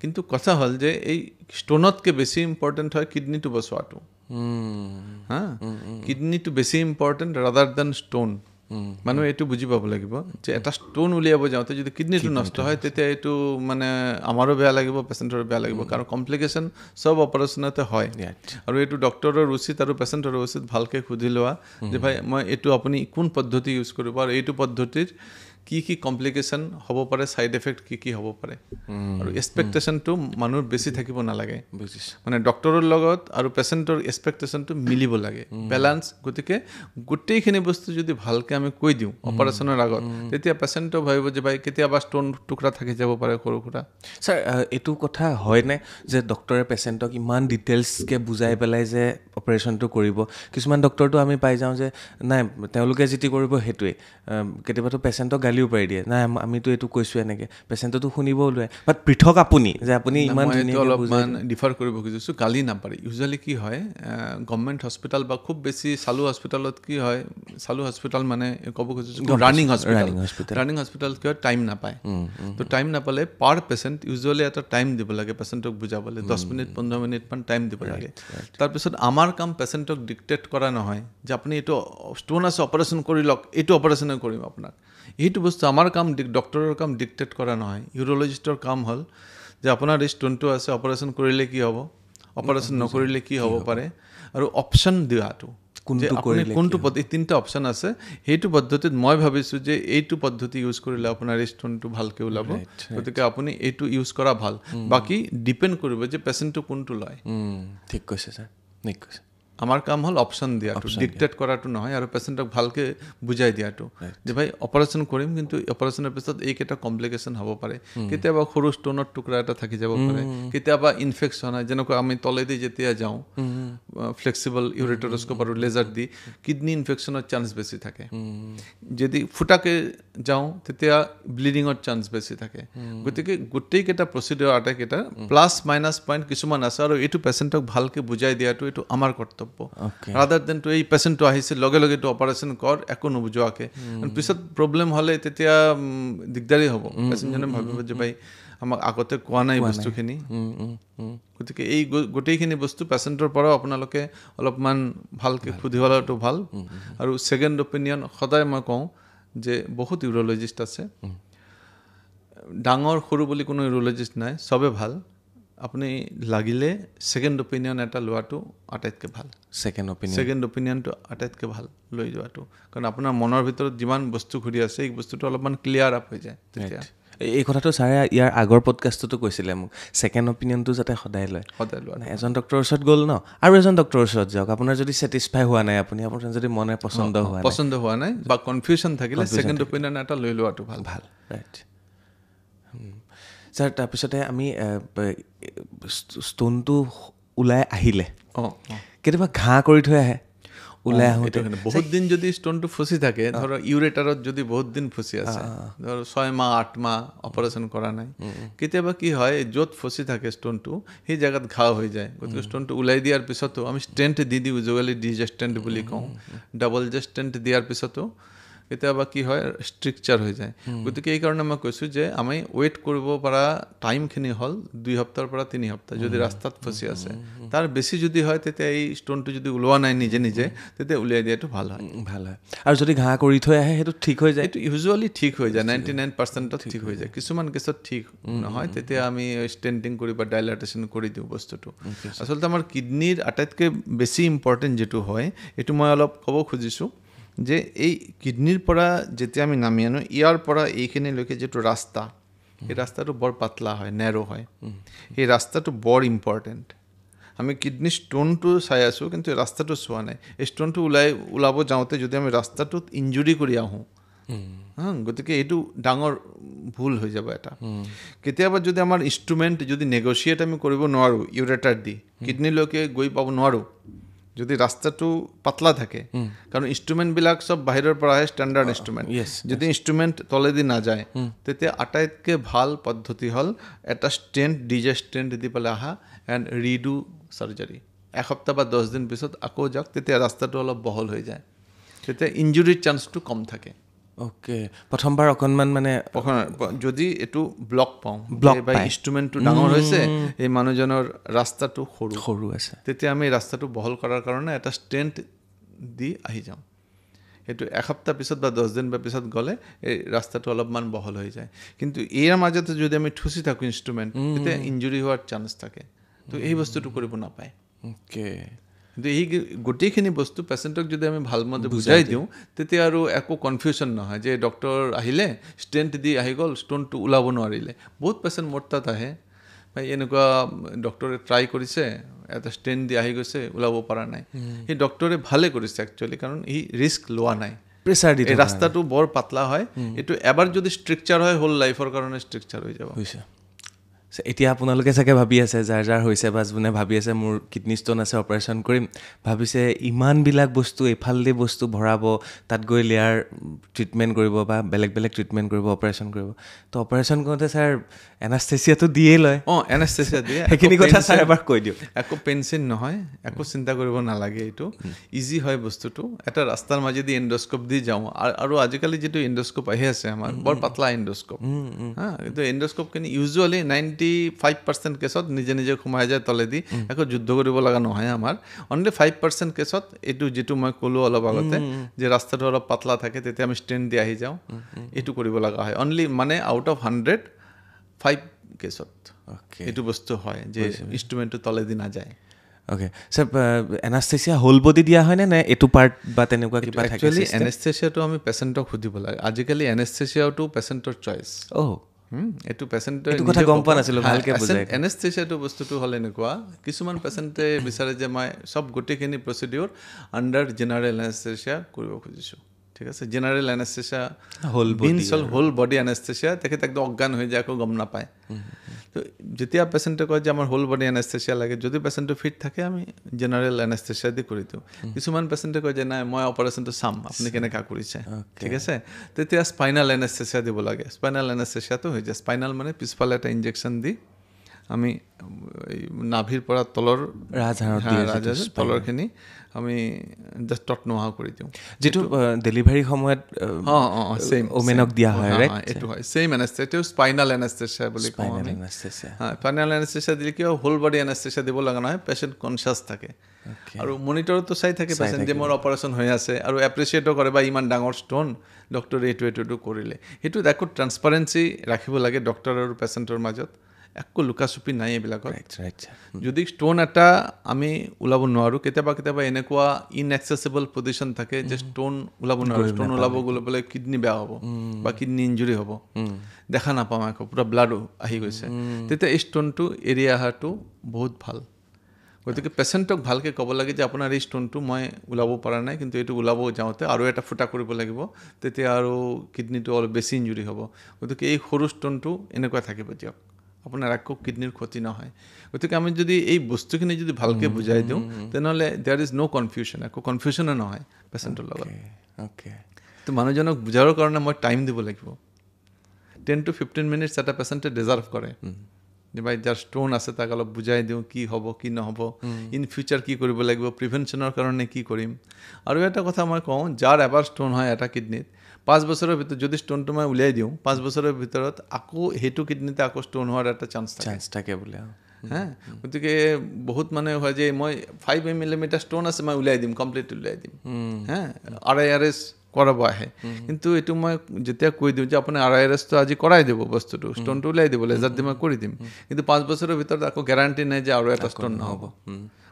কিন্তু কথা হ'ল যে এই ষ্টোনতকৈ বেছি ইম্পৰ্টেণ্ট হয় কিডনিটো বচোৱাটো হা কিডনিটো বেছি ইম্পৰ্টেণ্ট ৰাদাৰ দেন ষ্টোন মানুহে এইটো বুজি পাব লাগিব যে এটা ষ্টোন উলিয়াব যাওঁতে যদি কিডনিটো নষ্ট হয় তেতিয়া এইটো মানে আমাৰো বেয়া লাগিব পেচেণ্টৰো বেয়া লাগিব কাৰণ কমপ্লিকেশ্যন চব অপাৰেশ্যনতে হয় আৰু এইটো ডক্টৰৰ উচিত আৰু পেচেণ্টৰ উচিত ভালকৈ সুধি লোৱা যে ভাই মই এইটো আপুনি কোন পদ্ধতি ইউজ কৰিব আৰু এইটো পদ্ধতিৰ কি কি কমপ্লিকেশ্যন হ'ব পাৰে ছাইড এফেক্ট কি কি হ'ব পাৰে আৰু এক্সপেক্টেশ্যনটো মানুহৰ বেছি থাকিব নালাগে মানে ডক্টৰৰ লগত আৰু পেচেণ্টৰ এক্সপেক্টেশ্যনটো মিলিব লাগে বেলেঞ্চ গতিকে গোটেইখিনি বস্তু যদি ভালকৈ আমি কৈ দিওঁ অপাৰেশ্যনৰ আগত তেতিয়া পেচেণ্টও ভাবিব যে ভাই কেতিয়াবা ষ্টোন টুকুৰা থাকি যাব পাৰে সৰু সুৰা ছাৰ এইটো কথা হয়নে যে ডক্টৰে পেচেণ্টক ইমান ডিটেইলছকৈ বুজাই পেলাই যে অপাৰেশ্যনটো কৰিব কিছুমান ডক্টৰটো আমি পাই যাওঁ যে নাই তেওঁলোকে যিটো কৰিব সেইটোৱে কেতিয়াবাতো পেচেণ্টক গালিও পাৰি দিয়ে নাই আমিতো এইটো কৈছোঁ এনেকৈ পেচেণ্টতো শুনিব ওলায় বাট পৃথক আপুনি যে আপুনি ইমান অলপমান ডিফাৰ কৰিব খুজিছোঁ গালি নাপাৰি ইউজুৱেলি কি হয় গভৰ্ণমেণ্ট হস্পিটেল বা খুব বেছি চালু হস্পিটেলত কি হয় চালু হস্পিটেল মানে ক'ব খুজিছোঁ ৰানিং হস্পিটেল কি হয় টাইম নাপায় তো টাইম নাপালে পাৰ পেচেণ্ট ইউজুৱেলি এটা টাইম দিব লাগে পেচেণ্টক বুজাবলৈ 10 মিনিট 15 মিনিটমান টাইম দিব লাগে তাৰপিছত আমাৰ কাম পেচেণ্টক ডিক্টেট কৰা নহয় যে আপুনি এইটো ষ্টোন আছে অপাৰেশ্যন কৰি লওক এইটো অপাৰেশ্যনে কৰিম আপোনাক এইটো বস্তু আমাৰ কাম ডক্টৰৰ কাম ডিক্টেট কৰা নহয় ইউৰলজিষ্টৰ কাম হ'ল যে আপোনাৰ এই ষ্টোনটো আছে অপাৰেশ্যন কৰিলে কি হ'ব অপাৰেশ্যন নকৰিলে কি হ'ব পাৰে আৰু অপশ্যন দিয়াটো কোনটো তিনিটা অপশ্যন আছে সেইটো পদ্ধতিত মই ভাবিছোঁ যে এইটো পদ্ধতি ইউজ কৰিলে আপোনাৰ এই ষ্টোনটো ভালকৈ ওলাব গতিকে আপুনি এইটো ইউজ কৰা ভাল বাকী ডিপেণ্ড কৰিব যে পেচেণ্টটো কোনটো লয় ঠিক কৈছে ছাৰ ঠিক কৈছে আমাৰ কাম হ'ল অপশ্যন দিয়াটো ডিক্টেট কৰাটো নহয় আৰু পেচেণ্টক ভালকৈ বুজাই দিয়াটো যে ভাই অপাৰেশ্যন কৰিম কিন্তু অপাৰেশ্যনৰ পিছত এইকেইটা কমপ্লিকেশ্যন হ'ব পাৰে কেতিয়াবা সৰু ষ্টোনৰ টুকুৰা এটা থাকি যাব পাৰে কেতিয়াবা ইনফেকশ্যন হয় যেনেকৈ আমি তলেদি যেতিয়া যাওঁ ফ্লেক্সিবল ইউৰেটৰস্কোপ আৰু লেজাৰ দি কিডনি ইনফেকশ্যনৰ চান্স বেছি থাকে যদি ফুটাকৈ যাওঁ তেতিয়া ব্লিডিঙৰ চান্স বেছি থাকে গতিকে গোটেইকেইটা প্ৰচিডিউৰ আটাইকেইটা প্লাছ মাইনাছ পইণ্ট কিছুমান আছে আৰু এইটো পেচেণ্টক ভালকৈ বুজাই দিয়াটো এইটো আমাৰ কৰ্তব্য ৰাদাৰ দেন তো এই পেচেণ্টটো আহিছে লগে লগে এইটো অপাৰেশ্যন কৰ একো নুবুজোৱাকৈ পিছত প্ৰব্লেম হ'লে তেতিয়া দিগদাৰী হ'ব পেচেণ্টজনে ভাবিব যে ভাই আমাক আগতে কোৱা নাই বস্তুখিনি গতিকে এই গোটেইখিনি বস্তু পেচেণ্টৰ পৰাও আপোনালোকে অলপমান ভালকৈ সুধিব লোৱাটো ভাল আৰু ছেকেণ্ড অপিনিয়ন সদায় মই কওঁ যে বহুত ইউৰলজিষ্ট আছে ডাঙৰ সৰু বুলি কোনো ইউৰলজিষ্ট নাই চবে ভাল আপুনি লাগিলে ছেকেণ্ড অপিনিয়ন এটা লোৱাটো আটাইতকৈ ভাল ছেকেণ্ড অপিনিয়নটো আটাইতকৈ ভাল লৈ যোৱাটো কাৰণ আপোনাৰ মনৰ ভিতৰত যিমান বস্তু ঘূৰি আছে এই বস্তুটো অলপমান ক্লিয়াৰ আপ হৈ যায় তেতিয়া এই কথাটো ছাৰে ইয়াৰ আগৰ পডকাষ্টতো কৈছিলে মোক ছেকেণ্ড অপিনিয়নটো যাতে সদায় লোৱা এজন ডক্টৰৰ ওচৰত গ'ল ন আৰু এজন ডক্টৰৰ ওচৰত যাওক আপোনাৰ যদি ছেটিছফাই হোৱা নাই আপোনাৰ যদি মনে পচন্দ হোৱা নাই বা কনফিউশ্যন থাকিলে ছেকেণ্ড অপিনিয়ন এটা লৈ লোৱাটো ভাল ৰাইট ছাৰ তাৰপিছতে আমি ষ্টোনটো ওলাই আহিলে কেতিয়াবা ঘাঁ কৰি থৈ আহে ওলাই আহোঁতে বহুত দিন যদি ষ্টোনটো ফচি থাকে ধৰক ইউৰেটাৰত যদি বহুত দিন ফচি আছে ধৰক 6 মাহ 8 মাহ অপাৰেশ্যন কৰা নাই কেতিয়াবা কি হয় য'ত ফচি থাকে ষ্টোনটো সেই জেগাত ঘাঁ হৈ যায় গতিকে ষ্টোনটো ওলাই দিয়াৰ পিছতো আমি ষ্টেণ্ট দি দিওঁ ইউজুৱেলি ডিজে ষ্টেণ্ট বুলি কওঁ ডাবল জে ষ্টেণ্ট দিয়াৰ পিছতো কেতিয়াবা কি হয় ষ্ট্ৰিকচাৰ হৈ যায় গতিকে এইকাৰণে মই কৈছোঁ যে আমি ৱেইট কৰিব পৰা টাইমখিনি হ'ল 2 সপ্তাহৰ পৰা 3 সপ্তাহ যদি ৰাস্তাত ফচি আছে তাৰ বেছি যদি হয় তেতিয়া এই ষ্টোনটো যদি ওলোৱা নাই নিজে নিজে তেতিয়া উলিয়াই দিয়াটো ভাল হয় আৰু যদি ঘাঁ কৰি থৈ আহে সেইটো ঠিক হৈ যায় এইটো ইউজুৱেলি ঠিক হৈ যায় 99%ত ঠিক হৈ যায় কিছুমান কেছত ঠিক নহয় তেতিয়া আমি ষ্টেণ্টিং কৰি বা ডাইলাটেশ্যন কৰি দিওঁ বস্তুটো আচলতে আমাৰ কিডনিৰ আটাইতকৈ বেছি ইম্পৰ্টেণ্ট যিটো হয় এইটো মই অলপ ক'ব খুজিছোঁ যে এই কিডনিৰ পৰা যেতিয়া আমি নামি আনো ইয়াৰ পৰা এইখিনিলৈকে যিটো ৰাস্তা এই ৰাস্তাটো বৰ পাতলা হয় নেৰো হয় এই ৰাস্তাটো বৰ ইম্পৰ্টেণ্ট আমি কিডনি ষ্টোনটো চাই আছোঁ কিন্তু ৰাস্তাটো চোৱা নাই এই ষ্টোনটো ওলাব যাওঁতে যদি আমি ৰাস্তাটোত ইঞ্জুৰি কৰি আহোঁ গতিকে এইটো ডাঙৰ ভুল হৈ যাব এটা কেতিয়াবা যদি আমাৰ ইনষ্ট্ৰুমেণ্ট যদি নেগচিয়েট আমি কৰিব নোৱাৰোঁ ইউৰেটাৰ দি কিডনিলৈকে গৈ পাব নোৱাৰোঁ যদি ৰাস্তাটো পাতলা থাকে কাৰণ ইনষ্ট্ৰুমেণ্টবিলাক চব বাহিৰৰ পৰা আহে ষ্টেণ্ডাৰ্ড ইনষ্ট্ৰুমেণ্ট যদি ইনষ্ট্ৰুমেণ্ট তলেদি নাযায় তেতিয়া আটাইতকৈ ভাল পদ্ধতি হ'ল এটা ষ্টেণ্ট ডিজে ষ্টেণ্ট দি পেলাই আহা এণ্ড ৰিডু চাৰ্জাৰী 1 সপ্তাহ বা 10 দিন পিছত আকৌ যাওক তেতিয়া ৰাস্তাটো অলপ বহল হৈ যায় তেতিয়া ইঞ্জুৰিৰ চান্সটো কম থাকে। অ'কে, প্ৰথমবাৰ অকণমান মানে যদি এইটো ব্লক পাওঁ বা ইনষ্ট্ৰুমেণ্টটো ডাঙৰ হৈছে, এই মানুহজনৰ ৰাস্তাটো সৰু আছে, তেতিয়া আমি ৰাস্তাটো বহল কৰাৰ কাৰণে এটা ষ্টেণ্ট দি আহি যাওঁ। সেইটো এসপ্তাহ পিছত বা 10 দিন বা পিছত গ'লে এই ৰাস্তাটো অলপমান বহল হৈ যায়। কিন্তু ইয়াৰ মাজতে যদি আমি ঠুচি থাকোঁ ইনষ্ট্ৰুমেণ্ট, তেতিয়া ইঞ্জুৰি হোৱাৰ চান্স থাকে। তো এই বস্তুটো কৰিব নাপায়। অ'কে, কিন্তু এই গোটেইখিনি বস্তু পেচেণ্টক যদি আমি ভালমতে বুজাই দিওঁ, তেতিয়া আৰু একো কনফিউজন নহয় যে ডক্টৰ আহিলে ষ্টেণ্ট দি আহি গ'ল, ষ্টোনটো ওলাব নোৱাৰিলে। বহুত পেচেণ্ট মোৰ তাত আহে, ভাই এনেকুৱা ডক্টৰে ট্ৰাই কৰিছে, এটা ষ্টেণ্ট দি আহি গৈছে, ওলাব পৰা নাই। সেই ডক্টৰে ভালে কৰিছে একচুৱেলি, কাৰণ ই ৰিস্ক লোৱা নাই। প্ৰেছাৰ দি এই ৰাস্তাটো বৰ পাতলা হয়, এইটো এবাৰ যদি ষ্ট্ৰাকচাৰ হয় হোল লাইফৰ কাৰণে ষ্ট্ৰাকচাৰ হৈ যাব। এতিয়া আপোনালোকে চাগে ভাবি আছে, যাৰ হৈছে বা যোনে ভাবি আছে মোৰ কিডনী ষ্ট'ন আছে অপাৰেশ্যন কৰিম, ভাবিছে ইমানবিলাক বস্তু এইফালেদি বস্তু ভৰাব, তাত গৈ লেয়াৰ ট্ৰিটমেণ্ট কৰিব বা বেলেগ বেলেগ ট্ৰিটমেণ্ট কৰিব, অপাৰেশ্যন কৰিব। তো অপাৰেশ্যন কৰোঁতে ছাৰ এনাস্থেচিয়াটো দিয়েই লয়। এনাস্থেচিয়া দিয়ে। সেইখিনি কথা ছাৰ এবাৰ কৈ দিয়ক। একো পেইন নহয়, একো চিন্তা কৰিব নালাগে, এইটো ইজি হয় বস্তুটো। এটা ৰাস্তাৰ মাজেদি এণ্ডস্কোপ দি যাওঁ, আৰু আজিকালি যিটো এণ্ডস্কোপ আহি আছে আমাৰ, বৰ পাতলা এণ্ডস্কোপ। কিন্তু এণ্ডস্কোপখিনি ইউজুৱেলি 95% কেছত নিজে নিজে সোমাই যায় তলেদি, একো যুদ্ধ কৰিব লগা নহয় আমাৰ। অনলি 5% কেছত এইটো যিটো মই ক'লোঁ অলপ আগতে, যে ৰাস্তাটো অলপ পাতলা থাকে, তেতিয়া আমি ষ্টেণ্ড দি আহি যাওঁ, এইটো কৰিব লগা হয়। অনলি মানে আউট অফ 100 5 কেছত এইটো বস্তু হয় যে ইনষ্ট্ৰুমেণ্টটো তলেদি নাযায়। Okay sir, anaesthesia whole body দিয়া হয়নে নে এইটো পাৰ্ট বা তেনেকুৱা কিবা থাকে? একচুৱেলি এনাস্থেচিয়াটো আমি পেচেণ্টক সুধিব লাগে। আজিকালি এনাস্থেচিয়াটো পেচেণ্টৰ চইচ। এইটো পেচেণ্টে কথা গম পোৱা নাছিলোঁ, ভালকৈ বুজাই। এনাস্থেচিয়াটো বস্তুটো হ'ল এনেকুৱা, কিছুমান পেচেণ্টে বিচাৰে যে মই চব গোটেইখিনি প্ৰচিডিউৰ আণ্ডাৰ জেনেৰেল এনাস্থেচিয়া কৰিব খুজিছোঁ। ঠিক আছে, general anaesthesia whole body anaesthesia, তেখেত একদম অজ্ঞান হৈ যায়, একো গম নাপায়। তো যেতিয়া পেচেণ্টে কয় যে আমাৰ হোল বডি এনাস্থেচিয়া লাগে, যদি পেচেণ্টটো ফিট থাকে আমি জেনেৰেল এনাস্থেচিয়া দি কৰি দিওঁ। কিছুমান পেচেণ্টে কয় যে নাই মই অপাৰেশ্যনটো চাম আপুনি কেনেকুৱা কৰিছে, ঠিক আছে, তেতিয়া স্পাইনেল এনাস্থেচিয়া দিব লাগে। স্পাইনেল এনাস্থেচিয়াটো হৈ যায়। স্পাইনেল মানে পিছফালে এটা ইনজেকশ্যন দি আমি নাভিৰ পৰা তলৰ তলৰখিনি আমি জাষ্ট টট নোহোৱা কৰি দিওঁ, যিটো ডেলিভাৰী সময়ত ওমেনক দিয়া হয়। এইটো হয় ছেইম এনাস্থেচিয়া, স্পাইনেল এনাস্থেচিয়া বুলি কওঁ আমি। স্পাইনেল এনাস্থেচিয়া দিলে কিয় হোল বডি এনাস্থেচিয়া দিব লগা নহয়, পেচেণ্ট কনচিয়াছ থাকে আৰু মনিটৰতো চাই থাকে পেচেণ্ট যে মোৰ অপাৰেশ্যন হৈ আছে, আৰু এপ্ৰিচিয়েটো কৰে বা ইমান ডাঙৰ ষ্ট'ন ডক্টৰে এইটো কৰিলে। সেইটোত একো ট্ৰান্সপাৰেঞ্চি ৰাখিব লাগে ডক্টৰ আৰু পেচেণ্টৰ মাজত, একো লুকাচুপি নাই এইবিলাকত। যদি ষ্ট'ন এটা আমি ওলাব নোৱাৰোঁ, কেতিয়াবা এনেকুৱা ইনএক্সেচিবল পজিশ্যন থাকে যে ষ্ট'ন ওলাব নোৱাৰোঁ, ষ্ট'ন ওলাব গ'লে বোলে কিডনী বেয়া হ'ব বা কিডনী ইঞ্জুৰি হ'ব, দেখা নাপাওঁ আকৌ পূৰা ব্লাড আহি গৈছে, তেতিয়া এই ষ্ট'নটো এৰি অহাটো বহুত ভাল। গতিকে পেচেণ্টক ভালকৈ ক'ব লাগে যে আপোনাৰ এই ষ্ট'নটো মই ওলাব পৰা নাই, কিন্তু এইটো ওলাব যাওঁতে আৰু এটা ফুটা কৰিব লাগিব, তেতিয়া আৰু কিডনীটো অলপ বেছি ইঞ্জুৰি হ'ব। গতিকে এই সৰু ষ্ট'নটো এনেকুৱা থাকিব দিয়ক, আপোনাৰ একো কিডনীৰ ক্ষতি নহয়। গতিকে আমি যদি এই বস্তুখিনি যদি ভালকৈ বুজাই দিওঁ, তেনেহ'লে দেয়াৰ ইজ ন' কনফিউশ্যন, একো কনফিউশ্যনে নহয় পেচেণ্টৰ লগত। তো মানুহজনক বুজাবৰ কাৰণে মই টাইম দিব লাগিব। 10 to 15 মিনিটছ এটা পেচেণ্টে ডিজাৰ্ভ কৰে যে ভাই যাৰ ষ্ট'ন আছে তাক অলপ বুজাই দিওঁ কি হ'ব কি নহ'ব, ইন ফিউচাৰ কি কৰিব লাগিব, প্ৰিভেনশ্যনৰ কাৰণে কি কৰিম। আৰু এটা কথা মই কওঁ, যাৰ এবাৰ ষ্ট'ন হয় এটা কিডনীত, 5 বছৰৰ ভিতৰত যদি ষ্ট'নটো মই উলিয়াই দিওঁ, 5 বছৰৰ ভিতৰত আকৌ সেইটো কিডনীতে আকৌ ষ্ট'ন হোৱাৰ এটা চান্স থাকে বোলে। গতিকে বহুত মানে হয় যে মই 5 মিলিমিটাৰ ষ্ট'ন আছে মই উলিয়াই দিম, কমপ্লিট উলিয়াই দিম, RIRS কৰাব আহে। কিন্তু এইটো মই যেতিয়া কৈ দিওঁ যে আপুনি RIRSটো আজি কৰাই দিব, বস্তুটো ষ্ট'নটো উলিয়াই দিব, লেজাৰ দি মই কৰি দিম, কিন্তু 5 বছৰৰ ভিতৰত আকৌ গেৰাণ্টি নাই যে আৰু এটা ষ্ট'ন নহ'ব।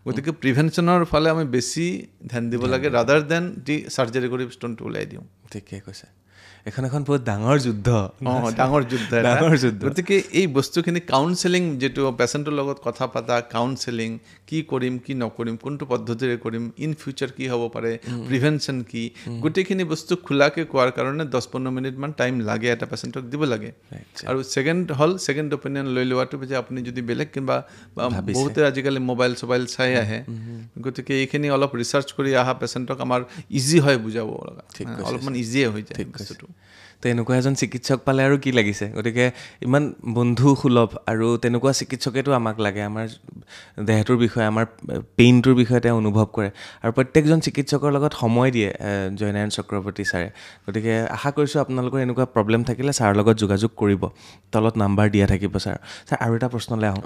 গতিকে প্ৰিভেনশ্যনৰ ফালে আমি বেছি ধ্যান দিব লাগে, ৰাদাৰ দেন দি চাৰ্জাৰী কৰি ষ্ট'নটো উলিয়াই দিওঁ। ঠিকে কৈছে, এখন বহুত ডাঙৰ যুদ্ধ। গতিকে এই বস্তুখিনি কাউন্সেলিং, যিটো পেচেণ্টৰ লগত কথা পতা, কাউন্সেলিং কি কৰিম কি নকৰিম, কোনটো পদ্ধতিৰে কৰিম, ইন ফিউচাৰ কি হ'ব পাৰে, প্ৰিভেনশ্যন কি, গোটেইখিনি বস্তু খোলাকৈ কোৱাৰ কাৰণে 10-15 মিনিটমান টাইম লাগে, এটা পেচেণ্টক দিব লাগে। আৰু ছেকেণ্ড অপিনিয়ন লৈ লোৱাটো যে আপুনি যদি বেলেগ কিবা, বহুতে আজিকালি মোবাইল চবাইল চাই আহে, গতিকে এইখিনি অলপ ৰিচাৰ্চ কৰি অহা পেচেণ্টক আমাৰ ইজি হয় বুজাব লগা, অলপমান ইজিয়ে হৈ যায় বস্তুটো। তো এনেকুৱা এজন চিকিৎসক পালে আৰু কি লাগিছে। গতিকে ইমান বন্ধু সুলভ আৰু তেনেকুৱা চিকিৎসকেতো আমাক লাগে, আমাৰ দেহটোৰ বিষয়ে, আমাৰ পেইনটোৰ বিষয়ে তেওঁ অনুভৱ কৰে আৰু প্ৰত্যেকজন চিকিৎসকৰ লগত সময় দিয়ে জয়নাৰায়ণ চক্ৰৱৰ্তী ছাৰে। গতিকে আশা কৰিছোঁ আপোনালোকৰ এনেকুৱা প্ৰব্লেম থাকিলে ছাৰৰ লগত যোগাযোগ কৰিব, তলত নাম্বাৰ দিয়া থাকিব ছাৰ। ছাৰ আৰু এটা প্ৰশ্নলৈ আহোঁ,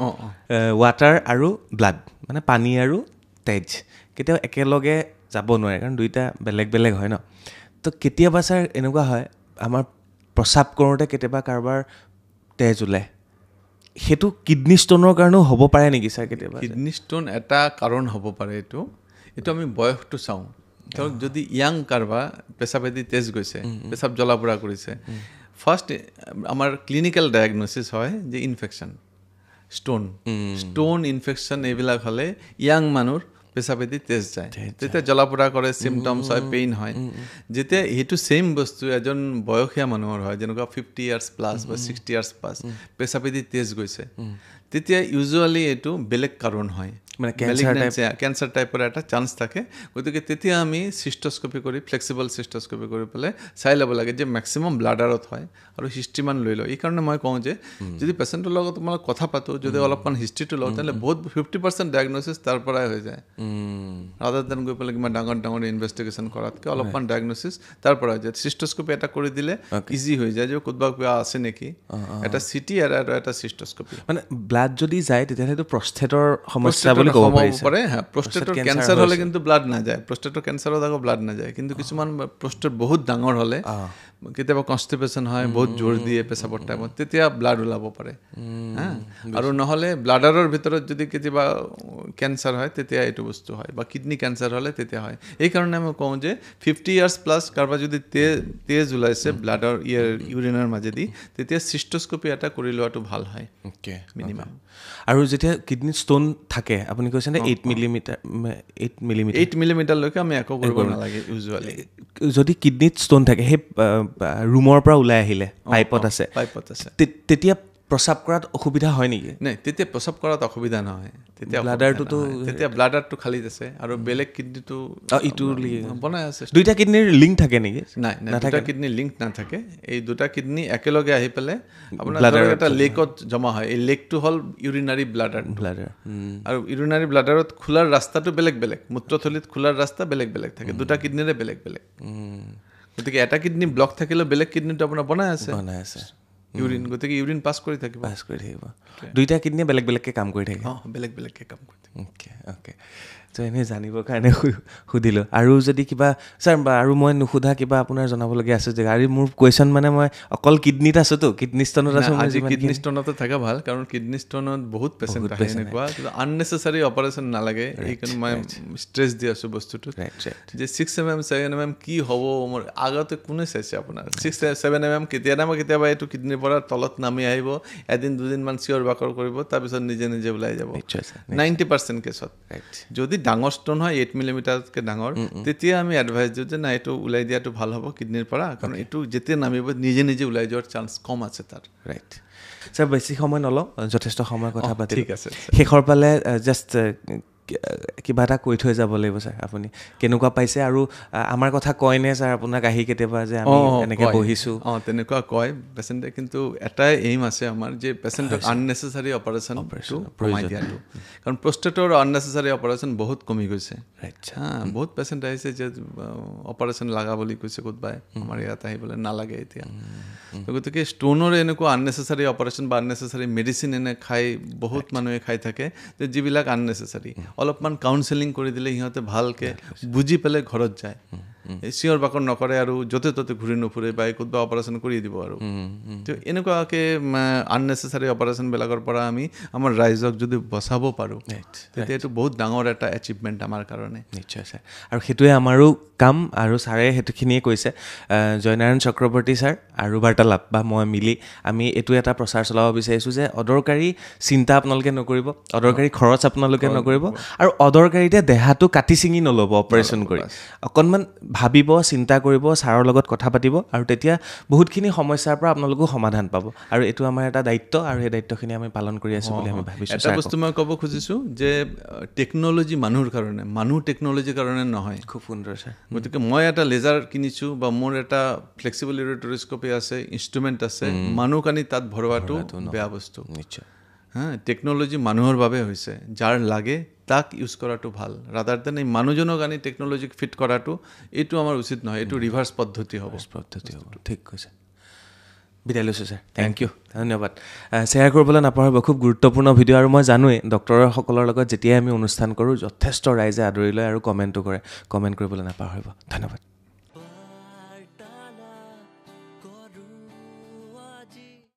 ৱাটাৰ আৰু ব্লাড মানে পানী আৰু তেজ কেতিয়াও একেলগে যাব নোৱাৰে, কাৰণ দুইটা বেলেগ বেলেগ হয় ন। তো কেতিয়াবা ছাৰ এনেকুৱা হয় আমাৰ প্ৰস্ৰাৱ কৰোঁতে কেতিয়াবা কাৰোবাৰ তেজ ওলায়, সেইটো কিডনী ষ্টোনৰ কাৰণেও হ'ব পাৰে নেকি ছাৰ কেতিয়াবা? কিডনী ষ্টোন এটা কাৰণ হ'ব পাৰে, এইটো আমি বয়সটো চাওঁ। ধৰক যদি ইয়াং কাৰোবাৰ পেচাবেদি তেজ গৈছে, পেচাব জ্বলা পোৰা কৰিছে, ফাৰ্ষ্ট আমাৰ ক্লিনিকেল ডায়েগনচিছ হয় যে ইনফেকশ্যন, ষ্টোন ইনফেকশ্যন এইবিলাক হ'লে ইয়াং মানুহৰ পেচাবেদি তেজ যায়, তেতিয়া জ্বলা পোৰা কৰে, চিমটমছ হয়, পেইন হয়। যেতিয়া সেইটো ছেইম বস্তু এজন বয়সীয়া মানুহৰ হয়, যেনেকুৱা 50 ইয়াৰ্ছ প্লাছ বা 60 ইয়াৰ্ছ প্লাছ, পেচাবেদি তেজ গৈছে, তেতিয়া ইউজুৱেলি এইটো বেলেগ কাৰণ হয়, মানে কেঞ্চাৰ টাইপৰ এটা চান্স থাকে। গতিকে তেতিয়া আমি চিষ্টস্কপি কৰি, ফ্লেক্সিবল চিষ্টস্কপি কৰি পেলাই চাই ল'ব লাগে যে মেক্সিমাম ব্লাডাৰত হয় আৰু হিষ্ট্ৰীমান লৈ লওঁ। এইকাৰণে মই কওঁ যে যদি পেচেণ্টৰ লগত তোমালোক কথা পাতোঁ, যদি অলপমান হিষ্ট্ৰীটো লওঁ, তেনেহ'লে বহুত 50% ডায়েগনচিছ তাৰ পৰাই হৈ যায়। ৰাদাৰ দেন গৈ পেলাই কিমান ডাঙৰ ডাঙৰ ইনভেষ্টিগেশ্যন কৰাতকৈ অলপমান ডায়েগনচিছ তাৰ পৰা হৈ যায়। চিষ্টস্কপি এটা কৰি দিলে ইজি হৈ যায় যে ক'ৰবাত কিবা আছে নেকি, এটা চিটি আৰু এটা চিষ্টস্কপি। মানে ব্লাড যদি যায় তেতিয়াহ'লে সেইটো প্ৰষ্টেটৰ সমস্যা বুলি ক'ব পাৰে। হ্যাঁ, প্ৰষ্টেটৰ কেঞ্চাৰ হ'লে কিন্তু ব্লাড নাযায়, প্ৰষ্টেটৰ কেঞ্চাৰত আকৌ ব্লাড নাযায়। কিন্তু কিছুমান প্ৰষ্টেট বহুত ডাঙৰ হ'লে, কেতিয়াবা কনষ্টিপেশ্যন হয়, বহুত জোৰ দিয়ে পেচাবৰ টাইমত, তেতিয়া ব্লাড ওলাব পাৰে। আৰু নহ'লে ব্লাডাৰৰ ভিতৰত যদি কেতিয়াবা কেঞ্চাৰ হয় তেতিয়া এইটো বস্তু হয়, বা কিডনী কেঞ্চাৰ হ'লে তেতিয়া হয়। এইকাৰণে মই কওঁ যে 50 ইয়াৰ্ছ প্লাছ কাৰোবাৰ যদি তেজ ওলাইছে ব্লাডৰ ইউৰিনৰ মাজেদি, তেতিয়া চিষ্টস্কপি এটা কৰি লোৱাটো ভাল হয় মিনিমাম। আৰু যেতিয়া কিডনী ষ্টোন থাকে, আপুনি কৈছে নে 8 মিলিমিটাৰলৈকে আমি একো কৰিব নালাগে ইউজুৱেলি। যদি কিডনীত ষ্টোন থাকে, সেই ৰুমৰ পৰা ওলাই আহিলে পাইপত আছে, তেতিয়া প্ৰস্ৰাৱ কৰাত অসুবিধা হয় নেকি? নাই, তেতিয়া প্ৰস্ৰাৱ কৰাত অসুবিধা নহয়, তেতিয়া ব্লাডাৰটো খালী আছে আৰু বেলেগ কিডনীটো ইটো বনাই আছে। দুইটা কিডনীৰ লিংক থাকে নেকি? নাই, দুটা কিডনী লিংক নাথাকে। এই দুটা কিডনী একেলগে আহি পেলাই আপোনাৰ এটা লেকত জমা হয়। এই লেকটো হ'ল ইউৰিনাৰী ব্লাডাৰ। আৰু ইউৰিনাৰী ব্লাডাৰত খোলাৰ ৰাস্তাটো বেলেগ বেলেগ, মূত্ৰথলীত খোলাৰ ৰাস্তা বেলেগ বেলেগ থাকে, দুটা কিডনীৰে বেলেগ বেলেগ। গতিকে এটা কিডনী ব্লক থাকিলেও বেলেগ কিডনীটো আপোনাৰ বনাই আছে ইউৰিন, গতিকে ইউৰিন পাছ কৰি থাকিব। দুইটা কিডনীয়ে বেলেগ বেলেগকৈ কাম কৰি থাকে, বেলেগ বেলেগকৈ কাম কৰি থাকে। অ'কে তো এনেই জানিবৰ কাৰণে সুধিলোঁ। আৰু যদি কিবা ছাৰ আৰু মই নুসুধা কিবা আপোনাৰ জনাবলগীয়া আছে যে, আৰু মোৰ কুৱেশ্যন মানে মই অকল কিডনীত আছোতো, কিডনী ষ্টনত আছোঁ। আজি কিডনী ষ্টনতে থকা ভাল, কাৰণ কিডনী ষ্টনত বহুত পেচেণ্ট আহে এনেকুৱা, আননেচেচাৰী অপাৰেশ্যন নালাগে। এইকাৰণে মই ষ্ট্ৰেছ দি আছোঁ বস্তুটো যে 6 mm 7 mm কি হ'ব। মোৰ আগতে কোনে চাইছে আপোনাৰ 6 7 mm? কেতিয়াবা এইটো কিডনীৰ পৰা তলত নামি আহিব, এদিন দুদিনমান চিঞৰ বাকৰ কৰিব, তাৰপিছত নিজে নিজে ওলাই যাব 90% কেছত। যদি ডাঙৰ ষ্টন হয় 8 মিলিমিটাৰতকৈ ডাঙৰ, তেতিয়া আমি এডভাইচ দিওঁ যে নাই, এইটো ওলাই দিয়াটো ভাল হ'ব কিডনীৰ পৰা, কাৰণ এইটো যেতিয়া নামিব নিজে নিজে ওলাই যোৱাৰ চান্স কম আছে তাৰ। ৰাইট ছাৰ, বেছি সময় নলওঁ, যথেষ্ট সময় কথা পাতি। ঠিক আছে, শেষৰ ফালে জাষ্ট কিবা এটা কৈ থৈ যাব লাগিব ছাৰ, আপুনি কেনেকুৱা পাইছে? আৰু আমাৰ কথা কয়নে ছাৰ আপোনাক আহি কেতিয়াবা যে আমি এনেকৈ বহিছোঁ? তেনেকুৱা কয় পেচেণ্টে, কিন্তু এটাই এইম আছে আমাৰ যে পেচেণ্টক আননেচেচাৰী অপাৰেশ্যনটো কমাই দিয়াটো, কাৰণ প্ৰষ্টেটৰ আননেচেচাৰী অপাৰেশ্যন বহুত কমি গৈছে। বহুত পেচেণ্ট আহিছে যে অপাৰেশ্যন লগা বুলি কৈছে কোনোবাই, আমাৰ ইয়াত আহিবলৈ নালাগে এতিয়া। গতিকে ষ্ট'নৰ এনেকুৱা আননেচেচাৰী অপাৰেশ্যন বা আননেচেচাৰী মেডিচিন এনে খাই বহুত মানুহে খাই থাকে, যে যিবিলাক আননেচেচাৰী অলপমান কাউন্সেলিং কৰি দিলে সিহঁতে ভালকৈ বুজি পেলাই ঘৰত যায়, চিঞৰ বাকৰ নকৰে আৰু য'তে ত'তে ঘূৰি নুফুৰে বা কোনোবা অপাৰেশ্যন কৰি দিব। আৰু তো এনেকুৱাকৈ আননেচেচাৰী অপাৰেশ্যনবিলাকৰ পৰা আমি আমাৰ ৰাইজক যদি বচাব পাৰোঁ, তেতিয়া এইটো বহুত ডাঙৰ এটা এচিভমেণ্ট আমাৰ কাৰণে। নিশ্চয় ছাৰ, আৰু সেইটোৱে আমাৰো কাম। আৰু ছাৰে সেইটোখিনিয়ে কৈছে, জয়নাৰায়ণ চক্ৰৱৰ্তী ছাৰ আৰু বাৰ্তালাপ বা মই মিলি আমি এইটো এটা প্ৰচাৰ চলাব বিচাৰিছোঁ যে অদৰকাৰী চিন্তা আপোনালোকে নকৰিব, অদৰকাৰী খৰচ আপোনালোকে নকৰিব, আৰু অদৰকাৰীতে দেহাটো কাটি ছিঙি নল'ব অপাৰেশ্যন কৰি। অকণমান ভাবিব চিন্তা কৰিব ছাৰৰ লগত কথা পাতিব আৰু তেতিয়া বহুতখিনি সমস্যাৰ পৰা আপোনালোকো সমাধান পাব আৰু এইটো আমাৰ এটা দায়িত্ব আৰু সেই দায়িত্বখিনি আমি পালন কৰি আছোঁ বুলি আমি ভাবিছোঁ এটা বস্তু মই ক'ব খুজিছোঁ যে টেকন'লজি মানুহৰ কাৰণে মানুহ টেকন'লজিৰ কাৰণে নহয় খুব সুন্দৰ ছাৰ গতিকে মই এটা লেজাৰ কিনিছোঁ বা মোৰ এটা ফ্লেক্সিবল ইউৰেটৰিস্কপি আছে ইনষ্ট্ৰুমেণ্ট আছে মানুহ কানি তাত ভৰোৱাটো বেয়া বস্তু নিশ্চয় টেকন'লজি মানুহৰ বাবে হৈছে যাৰ লাগে তাক ইউজ কৰাটো ভাল ৰাদাৰ দেন এই মানুহজনক আনি টেকন'লজিক ফিট কৰাটো এইটো আমাৰ উচিত নহয় এইটো ৰিভাৰ্ছ পদ্ধতি হ'ব ঠিক কৈছে বিদায় লৈছোঁ ছাৰ থেংক ইউ ধন্যবাদ শ্বেয়াৰ কৰিবলৈ নাপাহৰিব খুব গুৰুত্বপূৰ্ণ ভিডিঅ' আৰু মই জানোৱেই ডক্টৰসকলৰ লগত যেতিয়াই আমি অনুষ্ঠান কৰোঁ যথেষ্ট ৰাইজে আদৰি লয় আৰু কমেণ্টো কৰে কমেণ্ট কৰিবলৈ নাপাহৰিব ধন্যবাদ